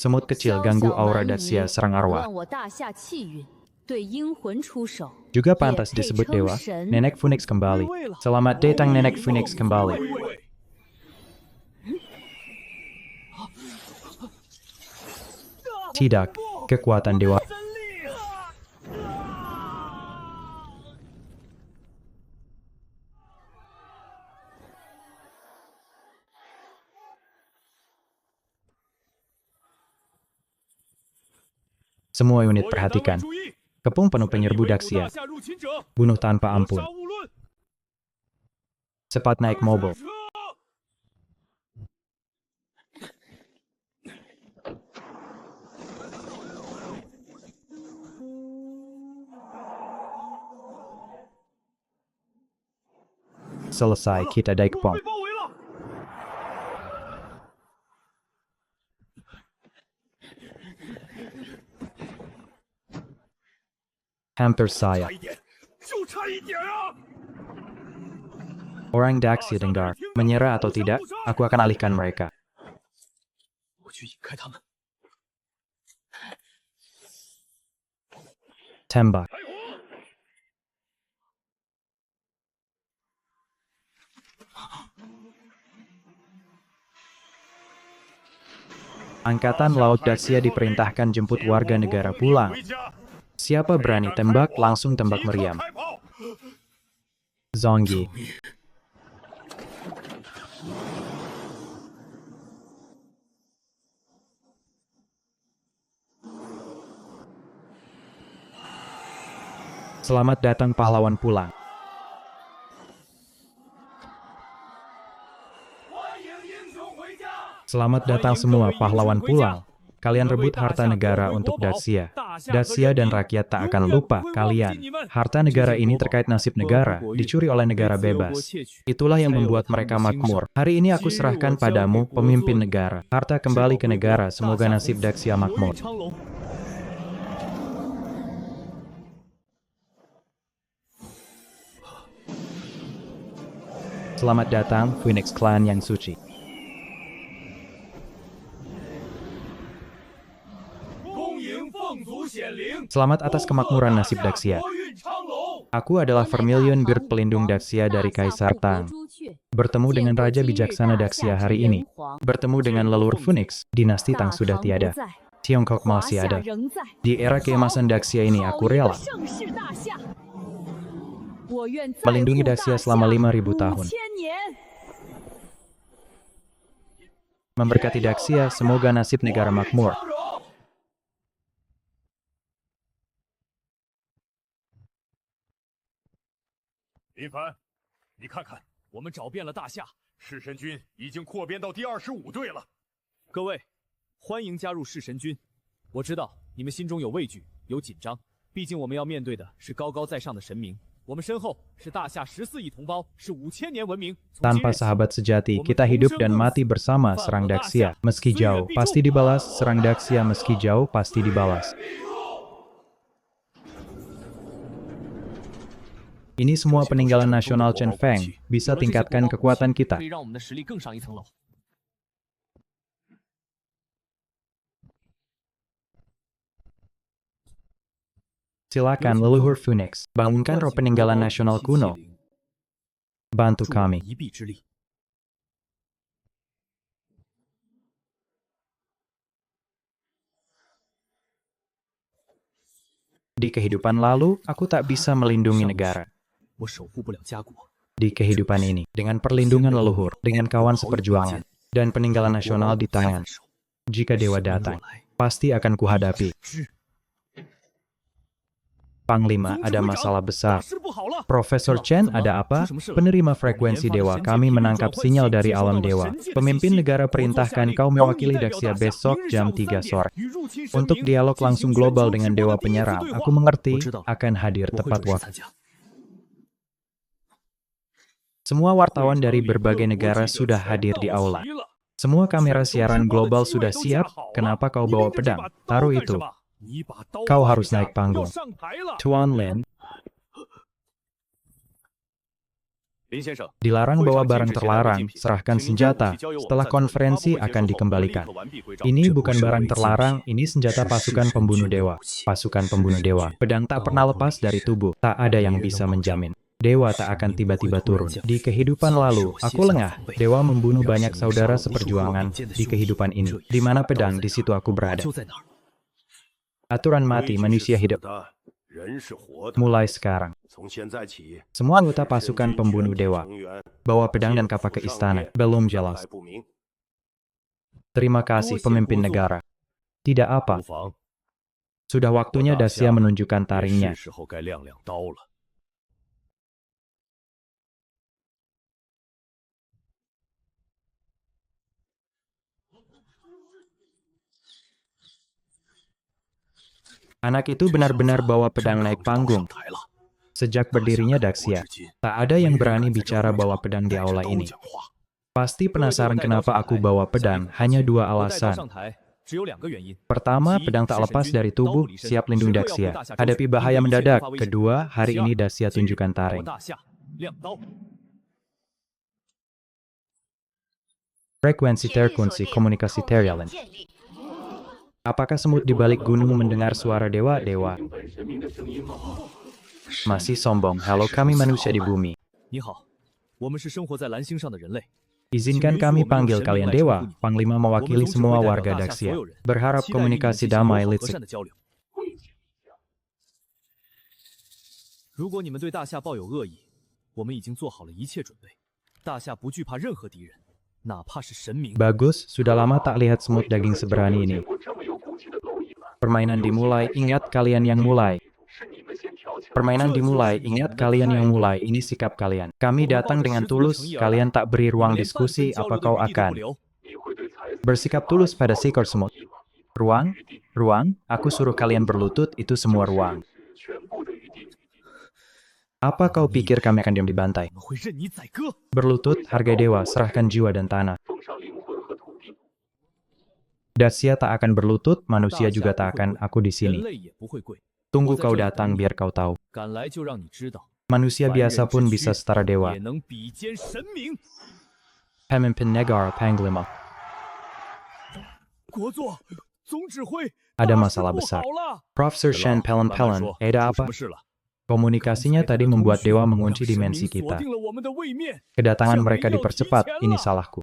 Semut kecil ganggu aura Dacia serang arwah. Juga pantas disebut dewa. Nenek Phoenix kembali. Selamat datang Nenek Phoenix kembali. Tidak, kekuatan dewa. Semua unit perhatikan. Kepung penuh penyerbu Daxia. Bunuh tanpa ampun. Cepat naik mobil. Selesai, kita daikpong. Hampir saya. 就差一点啊！ Orang Daxia dengar, menyerah atau tidak, aku akan alihkan mereka. 我去引开他们。 Tembak. Angkatan Laut Daxia diperintahkan jemput warga negara pulang. 回家， Siapa berani tembak, langsung tembak meriam. 开炮！ Zonggi. Selamat datang pahlawan pulang. Selamat datang semua pahlawan pulang. Kalian rebut harta negara untuk Daxia. Daxia dan rakyat tak akan lupa kalian. Harta negara ini terkait nasib negara, dicuri oleh negara bebas. Itulah yang membuat mereka makmur. Hari ini aku serahkan padamu, pemimpin negara. Harta kembali ke negara, semoga nasib Daxia makmur. Selamat datang, Phoenix Clan yang suci. Selamat atas kemakmuran nasib Daxia. Aku adalah Vermilion Beard pelindung Daxia dari Kaisar Tang. Bertemu dengan Raja Bijaksana Daxia hari ini. Bertemu dengan leluhur Phoenix, dinasti Tang sudah tiada. Tiongkok masih ada. Di era keemasan Daxia ini aku rela melindungi Daxia selama 5.000 tahun. Memberkati Daxia, semoga nasib negara makmur.林凡，你看看，我们找遍了大夏，赤神军已经扩编到第25队了。各位，欢迎加入弑神军。我知道你们心中有畏惧，有紧张，毕竟我们要面对的是高高在上的神明。我们身后是大夏14亿同胞，是5000年文明。 Tanpa sahabat sejati, kita hidup dan mati bersama serang Daxia. Meski jauh, pasti dibalas. Serang Daxia meski jauh, pasti dibalas. Ini semua peninggalan nasional Chen Feng. Bisa tingkatkan kekuatan kita. 可以让我们的实力更上一层楼。 Silakan leluhur Phoenix, bangunkan roh peninggalan nasional kuno. Bantu kami. 一臂之力。 Di kehidupan lalu, aku tak bisa melindungi negara. 我守护不了家国。 Di kehidupan ini, dengan perlindungan leluhur, dengan kawan seperjuangan, dan peninggalan nasional di tangan. Jika dewa datang, pasti akan kuhadapi. Panglima, ada masalah besar. Profesor Chen, ada apa? Penerima frekuensi dewa, kami menangkap sinyal dari alam dewa. Pemimpin negara perintahkan kau mewakili Daxia besok jam 3 sore. Untuk dialog langsung global dengan dewa penyerang, aku mengerti akan hadir tepat waktu. Semua wartawan dari berbagai negara sudah hadir di aula. Semua kamera siaran global sudah siap. Kenapa kau bawa pedang? Taruh itu. Kau harus naik panggung. Tuan Lin, dilarang bawa barang terlarang, serahkan senjata. Setelah konferensi akan dikembalikan. Ini bukan barang terlarang, ini senjata pasukan pembunuh dewa. Pasukan pembunuh dewa. Pedang tak pernah lepas dari tubuh. Tak ada yang bisa menjamin. Dewa tak akan tiba-tiba turun. Di kehidupan lalu, aku lengah. Dewa membunuh banyak saudara seperjuangan di kehidupan ini. Di mana pedang, di situ aku berada. Aturan mati manusia hidup. 人是活的。 Mulai sekarang, 从现在起， semua anggota pasukan pembunuh dewa, 成员 bawa pedang dan kapak ke istana. Belum jelas. 还不明。 Terima kasih pemimpin negara. Tidak 无 apa, 妨， sudah waktunya Dacia menunjukkan 也 taringnya. 是时候该亮亮刀了。 Anak itu benar-benar bawa pedang naik panggung. 上台了， Sejak berdirinya Dacia, tak ada yang berani bicara bawa pedang di aula ini. Pasti penasaran kenapa aku bawa pedang, hanya dua 我带刀 alasan. 上台只有2个原因。 Pertama, pedang tak lepas dari tubuh, siap lindung Dacia. Hadapi bahaya mendadak. Kedua, hari ini Dacia tunjukkan 我 taring. 大夏亮刀。 Frekuensi terkunci komunikasi Terialen. Apakah semut di balik gunung mendengar suara dewa-dewa? Masih sombong. Halo, kami manusia di bumi. 你好，我们是生活在蓝星上的人类。 Izinkan kami panggil kalian dewa. Panglima mewakili semua warga Dacia. Berharap 期待与你们 komunikasi 进行友 damai 好和 Litsik. 善的交流。如果你们对大夏抱有恶意，我们已经做好了一切准备。大夏不惧怕任何敌人，哪怕是神明。 Bagus, sudah lama tak lihat semut daging seberani ini. Permainan dimulai, ingat kalian yang mulai. Permainan dimulai, ingat kalian yang mulai. Ini sikap kalian. Kami datang dengan tulus, kalian tak beri ruang diskusi apa kau akan. Bersikap tulus pada seekor semut. Ruang? Ruang? Aku suruh kalian berlutut, itu semua ruang. Apa kau pikir kami akan diam di bantai? 我们会任你宰割。 Berlutut, harga dewa, serahkan jiwa dan tanah. Dacia tak akan berlutut, manusia juga tak akan, aku di 人 sini. 类也不会跪， Tunggu kau datang biar kau tahu. 赶来就让你知道， Manusia biasa pun bisa setara dewa. 也能比肩神明。 Pemimpin negara Panglima. 国座，总指挥， Ada 大事 masalah 不 besar. 好了。 Profesor Shen 慢慢 Pelen-Pelen, 说 ada 出什 apa? 么事了？ Komunikasinya tadi membuat dewa mengunci 让神明 dimensi 锁 kita. 定了我们的位面， Kedatangan 证明 mereka 要提 dipercepat, 前 ini 了 salahku.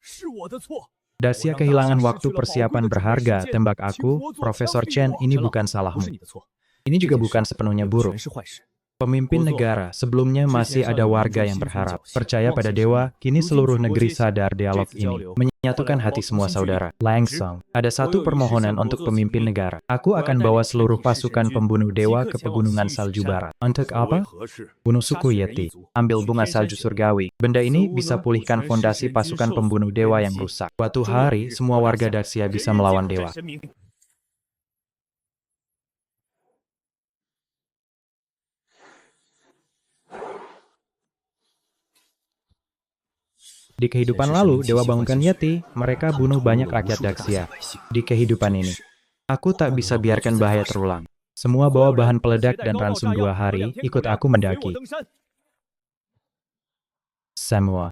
是我的错。 Dacia kehilangan waktu persiapan berharga, tembak aku, Profesor Chen, ini bukan 不 salahmu. 是你的错， Ini juga bukan sepenuhnya 全 buruk. 是坏事。 Pemimpin negara, sebelumnya masih ada warga yang berharap. Percaya pada dewa, kini seluruh negeri sadar dialog ini. Menyatukan hati semua saudara. Langsung, ada satu permohonan untuk pemimpin negara. Aku akan bawa seluruh pasukan pembunuh dewa ke pegunungan salju barat. Untuk 所谓 apa? 何事？ Bunuh suku Yeti. Ambil bunga salju surgawi. Benda ini bisa pulihkan fondasi pasukan pembunuh dewa yang rusak. Suatu hari, semua warga Dacia bisa melawan dewa. 神明 Di kehidupan lalu, dewa bangunkan Yeti. Mereka bunuh banyak rakyat Dacia. Di kehidupan ini, aku tak bisa biarkan bahaya terulang. Semua bawa bahan peledak dan ransum 2 hari, ikut aku mendaki. Semua.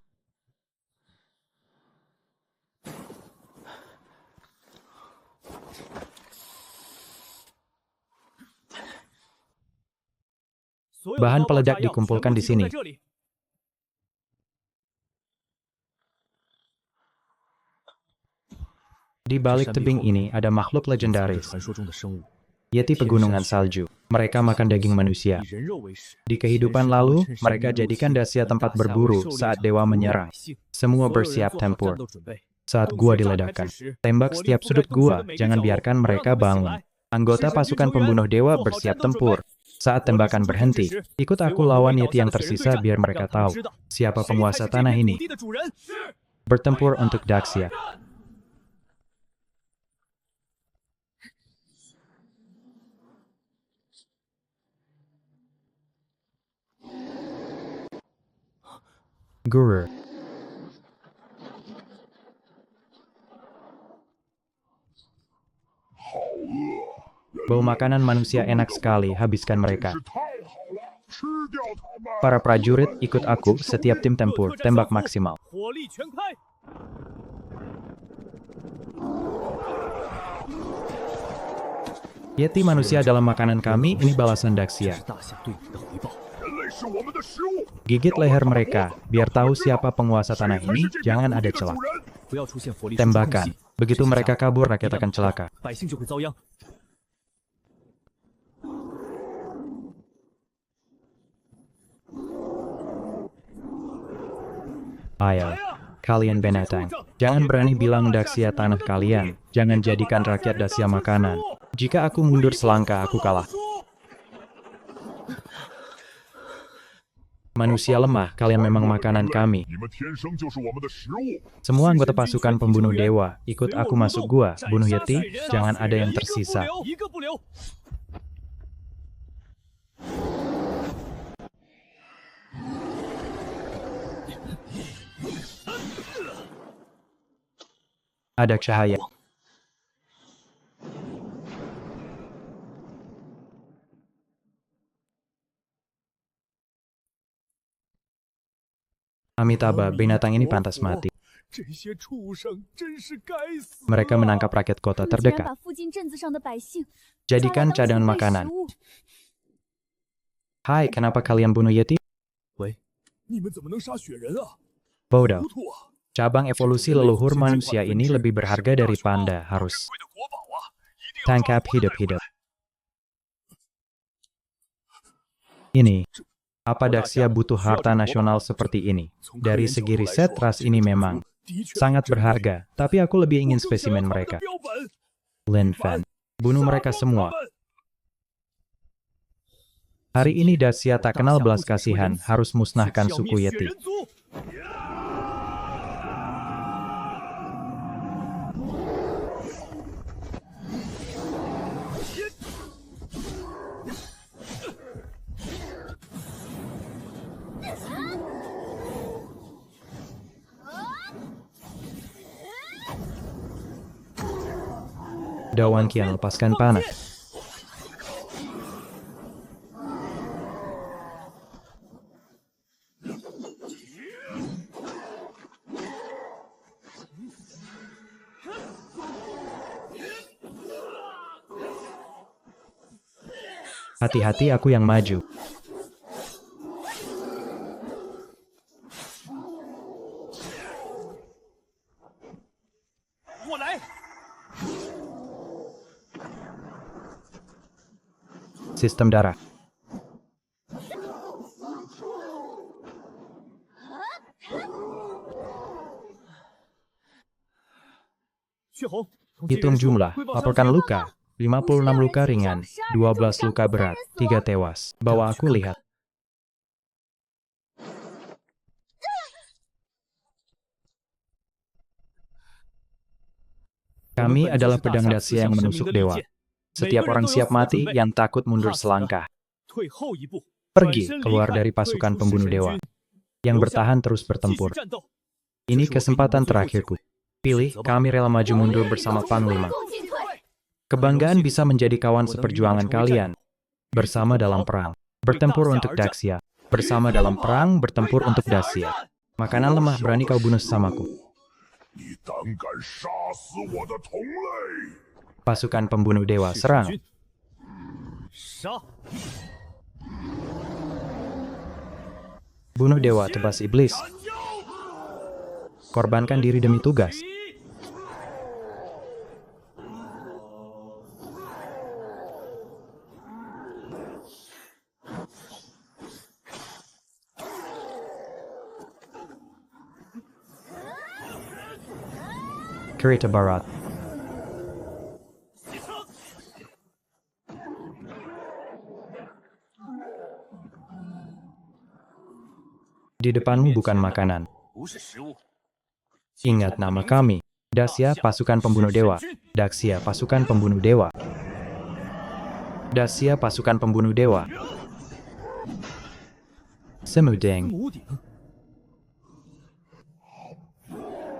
Bahan peledak dikumpulkan di sini. Di balik tebing ini ada makhluk legendaris, 传说中的生物， Yeti pegunungan salju. Mereka makan daging manusia. 以人肉为食。 Di kehidupan lalu, mereka jadikan Dacia tempat berburu saat dewa menyerang. Semua bersiap tempur. Saat gua diledakkan, tembak setiap sudut gua, jangan biarkan mereka bangun. Anggota pasukan pembunuh dewa bersiap tempur. Saat tembakan berhenti, ikut aku lawan Yeti yang tersisa biar mereka tahu siapa penguasa tanah ini. Bertempur untuk Dacia. Guru. Bau makanan manusia enak sekali, habiskan mereka. 太好了，吃掉它们！ Para prajurit ikut aku, setiap tim tempur, tembak maksimal. 火力全开！ Yeti manusia dalam makanan kami, ini balasan Dacia. 大夏对你的回报。 人类是我们的食物， Gigit leher mereka, biar tahu siapa penguasa tanah ini, jangan ada celah. 不要出现火力 Tembakan. Begitu mereka kabur, rakyat akan celaka. 百姓就会遭殃。 Ayo, kalian binatang. Jangan berani bilang Daxia tanah kalian. Jangan jadikan rakyat Daxia makanan. Jika aku mundur selangkah, aku kalah. Manusia lemah, kalian memang makanan kami. 你们天生就是我们的食物。 Semua anggota pasukan pembunuh dewa, ikut aku masuk gua. Bunuh Yeti, jangan ada yang tersisa. 一个不留。 Ada cahaya. Amitabha, binatang ini pantas mati. 这些畜生真是该死。 Mereka menangkap rakyat kota 他们竟然 terdekat. 把附近镇子上的百姓 Jadikan 抓来当 cadangan 储备 makanan. 食物 Hai, kenapa kalian bunuh Yeti? 喂，你们怎么能杀雪人啊？ Bodoh. 糊涂啊！ Cabang evolusi leluhur manusia ini lebih berharga dari panda, harus 贵的国宝啊，一定要 tangkap hidup-hidup. Ini, apa Daxia butuh harta nasional seperti ini? Dari segi riset, ras ini memang 的确 sangat berharga, tapi aku lebih ingin 我就想要 spesimen 他们的 mereka. 标本 Lin Fan. Bunuh mereka semua. Hari ini Daxia tak kenal belas kasihan, harus musnahkan 消灭 suku 雪 Yeti. 人族。 Dawan Qian lepaskan panah. Hati-hati, aku yang maju. Sistem darah. 血红，统 Hitung 计人数 jumlah, 汇报 laporkan 上级 luka. 56 luka ringan, 12 luka berat, 3 tewas. Bawa aku lihat. Kami adalah pedang Daxia yang menusuk dewa. Setiap orang siap mati, yang takut mundur selangkah. 退后一步， Pergi, keluar dari pasukan pembunuh dewa. Yang bertahan terus 继续 bertempur. 战斗。 Ini kesempatan terakhirku. Pilih, kami rela maju mundur bersama Panglima. 共进退。 Kebanggaan bisa menjadi kawan seperjuangan kalian. Bersama dalam perang. Bertempur untuk Daxia. Bersama dalam perang, bertempur untuk Daxia. Makanan lemah, berani kau bunuh sesamaku. 你胆敢杀死我的同类！ Pasukan pembunuh dewa serang. 军杀！ Bunuh dewa, tebas iblis. Korbankan diri demi tugas. Kereta Barat. Di depanmu bukan makanan. 不是食物。 Ingat nama kami. Daxia, pasukan pembunuh dewa. Daxia, pasukan pembunuh dewa. Daxia, pasukan pembunuh dewa. Semudeng. 屋顶，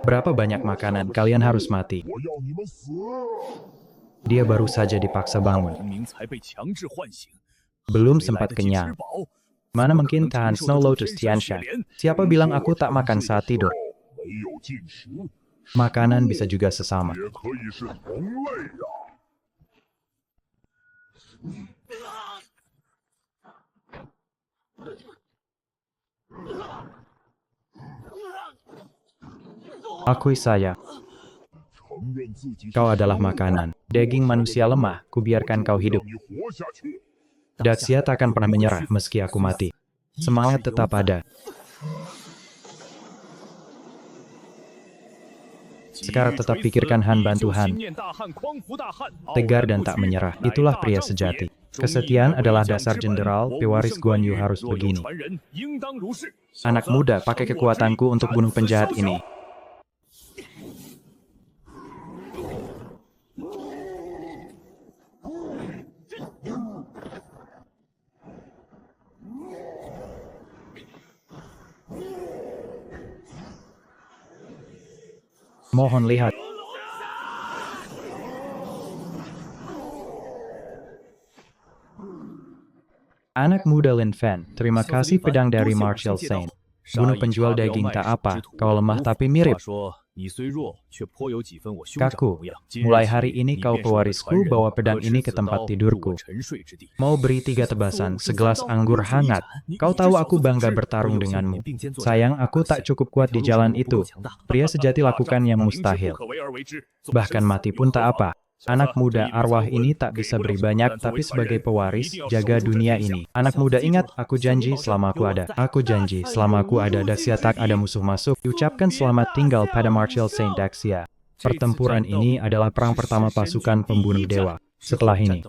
Berapa banyak makanan, kalian harus mati. 我要你们死！ Dia baru saja dipaksa bangun. 平民才被强制唤醒， Belum 没来 sempat 得及吃 kenyang. 饱。 Mana mungkin tahan Snow Lotus Tianshan? Siapa bilang aku tak makan saat tidur? 没有进食， Makanan bisa juga sesama. 也可以是同类呀、 Akui saya. 成 Kau adalah makanan. Daging manusia lemah, kubiarkan kau hidup. Daxia tak akan pernah menyerah meski aku mati. Semangat tetap ada. Sekarang tetap pikirkan Han bantu Han. Tegar dan tak menyerah, itulah pria sejati. Kesetiaan adalah dasar jenderal, pewaris Guan Yu harus begini. Anak muda, pakai kekuatanku untuk bunuh penjahat ini. Mohon lihat. Anak muda Lin Fan, terima kasih pedang dari Martial Saint. Bunuh penjual daging tak apa, kau lemah tapi mirip. Kaku, mulai hari ini kau pewarisku, bawa pedang ini ke tempat tidurku. Mau beri 3 tebasan, segelas anggur hangat. Kau tahu aku bangga bertarung denganmu. Sayang, aku tak cukup kuat di jalan itu. Pria sejati lakukan yang mustahil. Bahkan mati pun tak apa. Anak muda, arwah ini tak bisa beri banyak, tapi sebagai pewaris, jaga dunia ini. Anak muda ingat, aku janji selama aku ada. Aku janji, selama aku ada Daxia tak ada musuh masuk. Ucapkan selamat tinggal pada Martial Saint Daxia. Pertempuran ini adalah perang pertama pasukan pembunuh dewa. Setelah ini,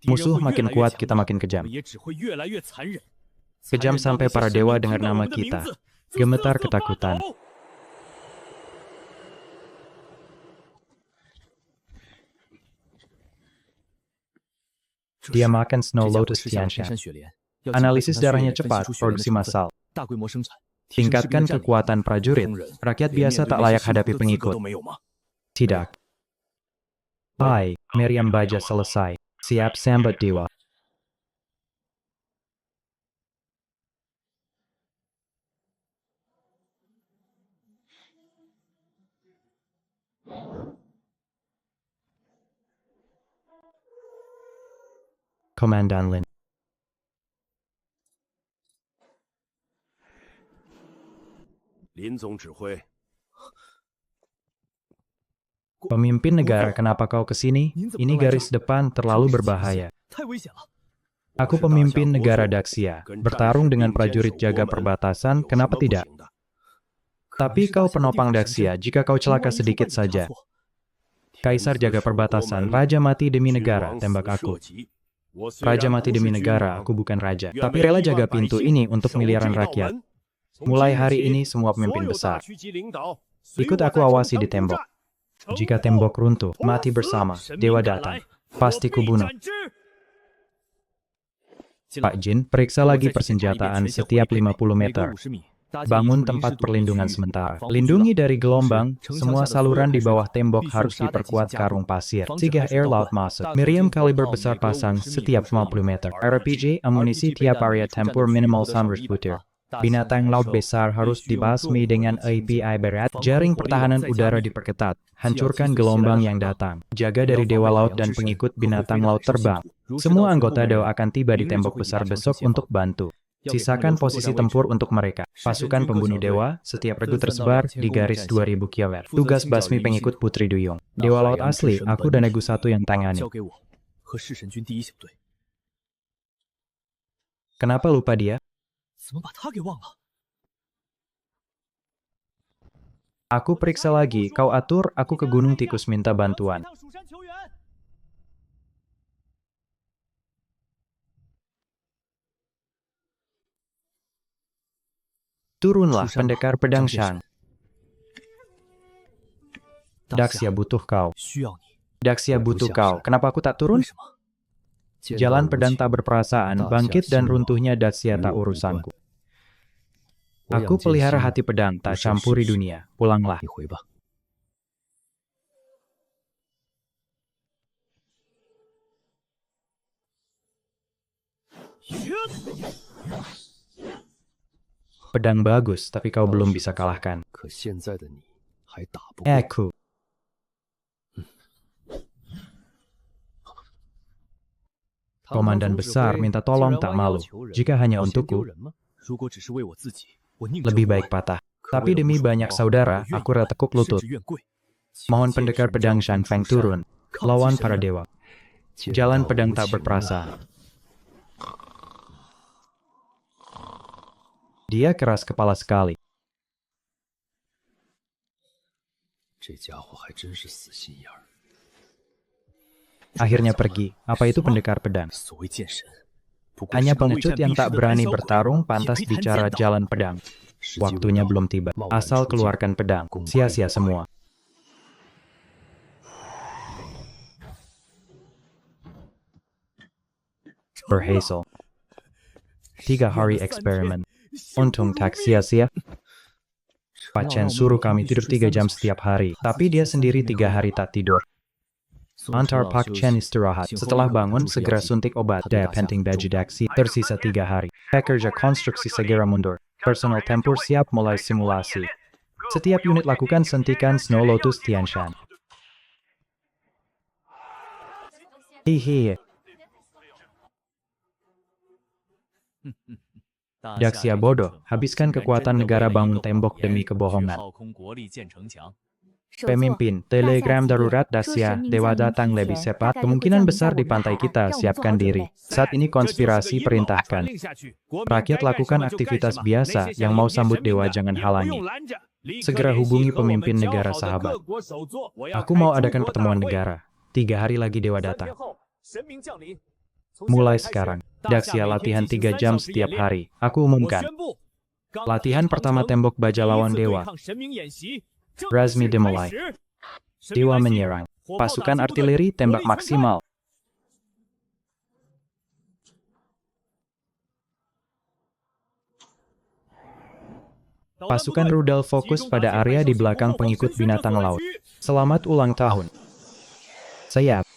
musuh makin kuat, kita makin kejam. Kejam sampai para dewa dengar nama kita. Gemetar ketakutan. Dia makan Snow Lotus Tianshan. Analisis darahnya cepat, produksi massal. Tingkatkan kekuatan prajurit. Rakyat biasa tak layak hadapi pengikut. Tidak. Hai, Meriam Baja selesai. Siap sambat dewa. Komandan Lin. Pemimpin negara, kenapa kau kesini? Ini garis depan terlalu berbahaya. Aku pemimpin negara Daxia, bertarung dengan prajurit jaga perbatasan, kenapa tidak? Tapi kau penopang Daxia, jika kau celaka sedikit saja. Kaisar jaga perbatasan, raja mati demi negara, tembak aku. Raja mati demi negara, aku bukan raja. Tapi rela jaga pintu ini untuk miliaran rakyat. Mulai hari ini semua pemimpin besar. Ikut aku awasi di tembok. Jika tembok runtuh, mati bersama. Dewa datang. Pasti kubunuh. Pak Jin, periksa lagi persenjataan setiap 50 meter. Bangun tempat perlindungan sementara. Lindungi dari gelombang, semua saluran di bawah tembok harus diperkuat karung pasir. Cegah air laut masuk. Meriam kaliber besar pasang setiap 50 meter. RPG, amunisi tiap area tempur minimal 100 butir. Binatang laut besar harus dibasmi dengan API berat. Jaring pertahanan udara diperketat. Hancurkan gelombang yang datang. Jaga dari dewa laut dan pengikut binatang laut terbang. Semua anggota dewa akan tiba di tembok besar besok untuk bantu. Sisakan posisi tempur untuk mereka. Pasukan pembunuh dewa, setiap regu tersebar di garis 2000 km. Tugas basmi pengikut Putri Duyung. Dewa laut asli, aku dan Egu satu yang tangani. Kenapa lupa dia? Aku periksa lagi, kau atur, aku ke Gunung Tikus minta bantuan. Turunlah, pendekar pedang Shang. Daxia butuh kau. Daxia butuh kau. Kenapa aku tak turun? Jalan pedang tak berperasaan, bangkit dan runtuhnya Daxia tak urusanku. Aku pelihara hati pedang, tak campuri dunia. Pulanglah. Pedang bagus, tapi kau belum bisa kalahkan. Aku. Komandan besar minta tolong tak malu. Jika hanya untukku, lebih baik patah. Tapi demi banyak saudara, aku rela tekuk lutut. Mohon pendekar pedang Shan Feng turun. Lawan para dewa. Jalan pedang tak berperasa. Dia keras kepala sekali. 这家伙还真是死心眼儿。 Akhirnya pergi. Apa itu pendekar pedang? 所谓剑神，不过 Hanya 是个未 pengecut 战 yang 必 tak 失的 berani 胆小鬼 bertarung 也 pantas 会谈 bicara 剑道 jalan pedang. 时机 Waktunya 未到 belum tiba. 贸然 Asal 出境 keluarkan pedang. Sia-sia semua. Berhasil. 3 hari eksperimen. Untung tak sia-sia. Pak Chen suruh kami tidur 3 jam setiap hari, tapi dia sendiri 3 hari tak tidur. Antar Pak Chen istirahat. Setelah bangun, segera suntik obat. Daya penting baju daksi. Tersisa 3 hari. Pekerja konstruksi segera mundur. Personal tempur siap mulai simulasi. Setiap unit lakukan sentikan Snow Lotus Tianshan. Hihi. Daxia bodoh, habiskan kekuatan negara bangun tembok demi kebohongan. Pemimpin, telegram darurat Daxia, dewa datang lebih cepat, kemungkinan besar di pantai kita, siapkan diri. Saat ini konspirasi perintahkan. Rakyat lakukan aktivitas biasa, yang mau sambut dewa jangan halangi. Segera hubungi pemimpin negara sahabat. Aku mau adakan pertemuan negara. 3 hari lagi dewa datang. Mulai sekarang, Daxia latihan 3 jam setiap hari. Aku umumkan. Latihan pertama tembok baja lawan dewa. Razmi dimulai. Dewa menyerang. Pasukan artileri tembak maksimal. Pasukan rudal fokus pada area di belakang pengikut binatang laut. Selamat ulang tahun. Siap.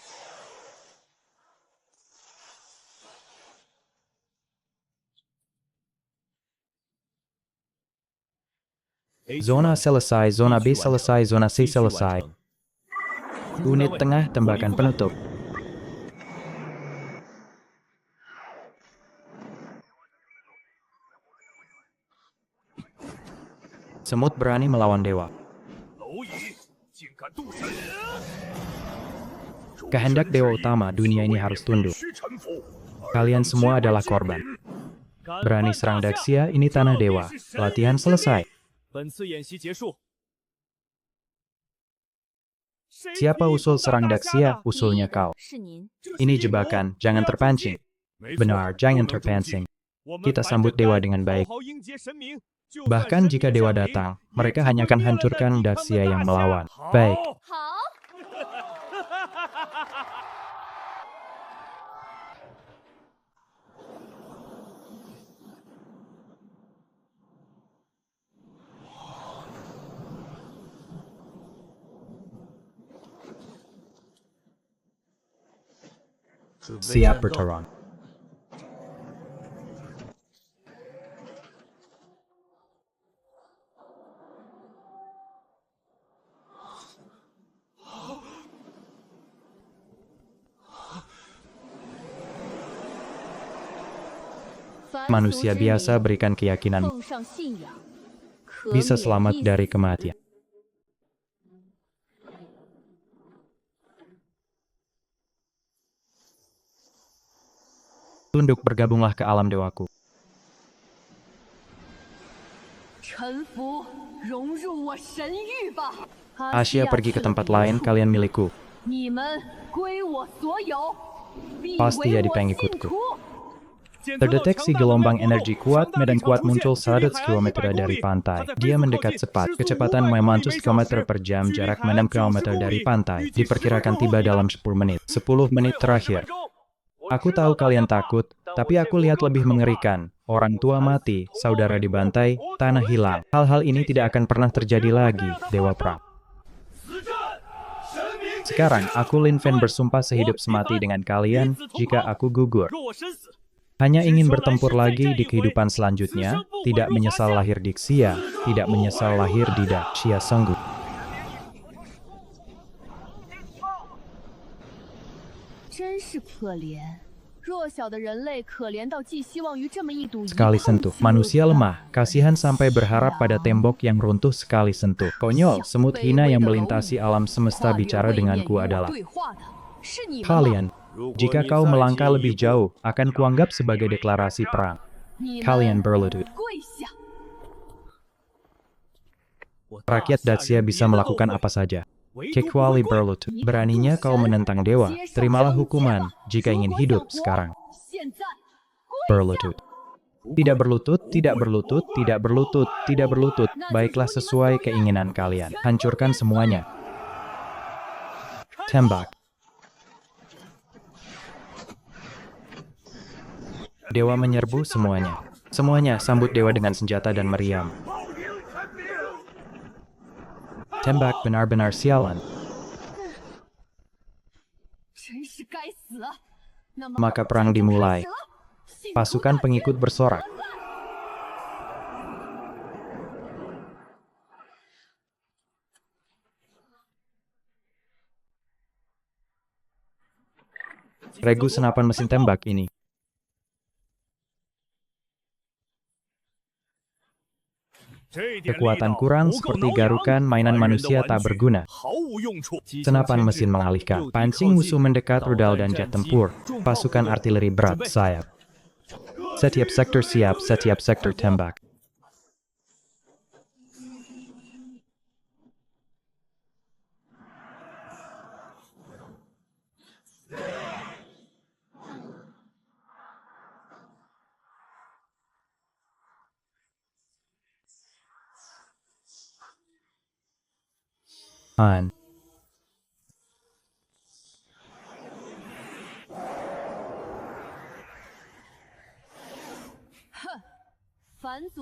Zona selesai, zona B selesai, zona C selesai. Unit tengah tembakan penutup. Semut berani melawan dewa. Kehendak dewa utama, dunia ini harus tunduk. Kalian semua adalah korban. Berani serang Daxia, ini tanah dewa. Latihan selesai. Siapa usul serang Daxia, usulnya kau. Ini jebakan, jangan terpancing. Benar, jangan terpancing. Kita sambut dewa dengan baik. Bahkan jika dewa datang, mereka hanya akan hancurkan Daxia yang melawan. Baik. Siap bertarung. Manusia biasa berikan keyakinan bisa selamat dari kematian. Tunduk, bergabunglah ke alam dewaku. Asia pergi ke tempat lain, kalian milikku. Pasti jadi pengikutku. Terdeteksi gelombang energi kuat, medan kuat muncul 100 km dari pantai. Dia mendekat cepat, kecepatan 500 km per jam, jarak 6 km dari pantai. Diperkirakan tiba dalam 10 menit. 10 menit terakhir. Aku tahu kalian takut, tapi aku lihat lebih mengerikan. Orang tua mati, saudara dibantai, tanah hilang. Hal-hal ini tidak akan pernah terjadi lagi, Dewa Pra. Sekarang, aku Lin Fen bersumpah sehidup semati dengan kalian jika aku gugur. Hanya ingin bertempur lagi di kehidupan selanjutnya, tidak menyesal lahir di Xia, tidak menyesal lahir di Daxia Senggu. Sekali sentuh, manusia lemah, kasihan sampai berharap pada tembok yang runtuh sekali sentuh. Konyol, semut hina yang melintasi alam semesta bicara denganku adalah kalian. Jika kau melangkah lebih jauh, akan kuanggap sebagai deklarasi perang. Kalian berlutut. Rakyat Dacia bisa melakukan apa saja, kecuali berlutut. Beraninya kau menentang dewa, terimalah hukuman jika ingin hidup sekarang. Berlutut. Tidak berlutut, tidak berlutut, tidak berlutut, tidak berlutut. Baiklah sesuai keinginan kalian. Hancurkan semuanya. Tembak. Dewa menyerbu semuanya. Semuanya sambut dewa dengan senjata dan meriam. Tembak benar-benar sialan. Maka perang dimulai. Pasukan pengikut bersorak. Regu senapan mesin tembak ini. Kekuatan kurang seperti garukan mainan manusia tak berguna. Senapan mesin mengalihkan. Pancing musuh mendekat, rudal dan jet tempur. Pasukan artileri berat sayap. Setiap sektor siap, setiap sektor tembak. Han.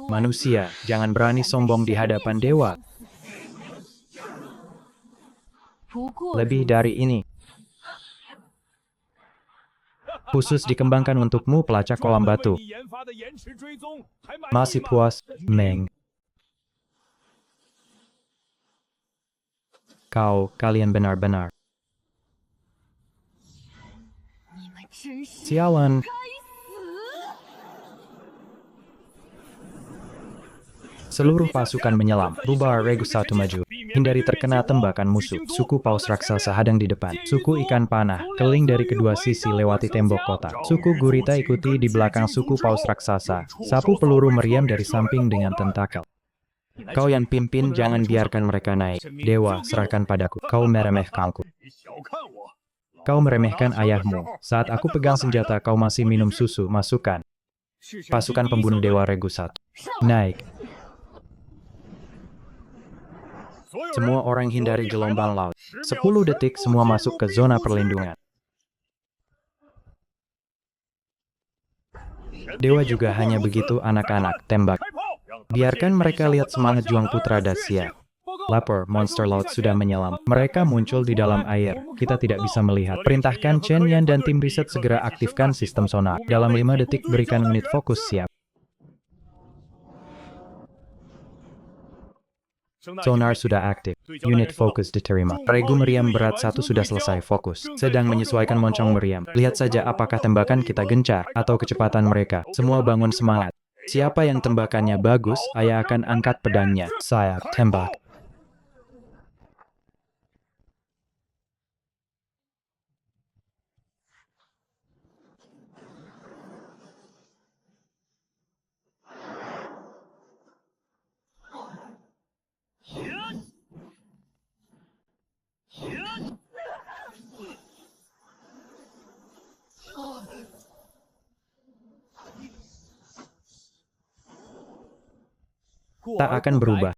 Manusia, jangan berani sombong di hadapan dewa. Lebih dari ini. Khusus dikembangkan untukmu pelacak kolam batu. Masih puas, Meng? Kalian benar-benar sialan. Seluruh pasukan menyelam. Rubah Regu 1 maju. Hindari terkena tembakan musuh. Suku paus raksasa hadang di depan. Suku ikan panah keliling dari kedua sisi lewati tembok kota. Suku gurita ikuti di belakang suku paus raksasa. Sapu peluru meriam dari samping dengan tentakel. Kau yang pimpin, jangan biarkan mereka naik. Dewa, serahkan padaku. Kau meremehkanku. Kau meremehkan ayahmu. Saat aku pegang senjata, kau masih minum susu. Masukkan. Pasukan pembunuh dewa Regu 1. Naik. Semua orang hindari gelombang laut. 10 detik semua masuk ke zona perlindungan. Dewa juga hanya begitu, anak-anak, tembak. Biarkan mereka lihat semangat juang putra Dacia. Lapor, monster laut sudah menyelam. Mereka muncul di dalam air. Kita tidak bisa melihat. Perintahkan Chen Yan dan tim riset segera aktifkan sistem sonar. Dalam 5 detik berikan unit fokus siap. Sonar sudah aktif. Unit fokus diterima. Regu meriam berat 1 sudah selesai fokus. Sedang menyesuaikan moncong meriam. Lihat saja apakah tembakan kita gencar atau kecepatan mereka. Semua bangun semangat. Siapa yang tembakannya bagus, ayah akan angkat pedangnya. Saya tembak. Tak akan berubah.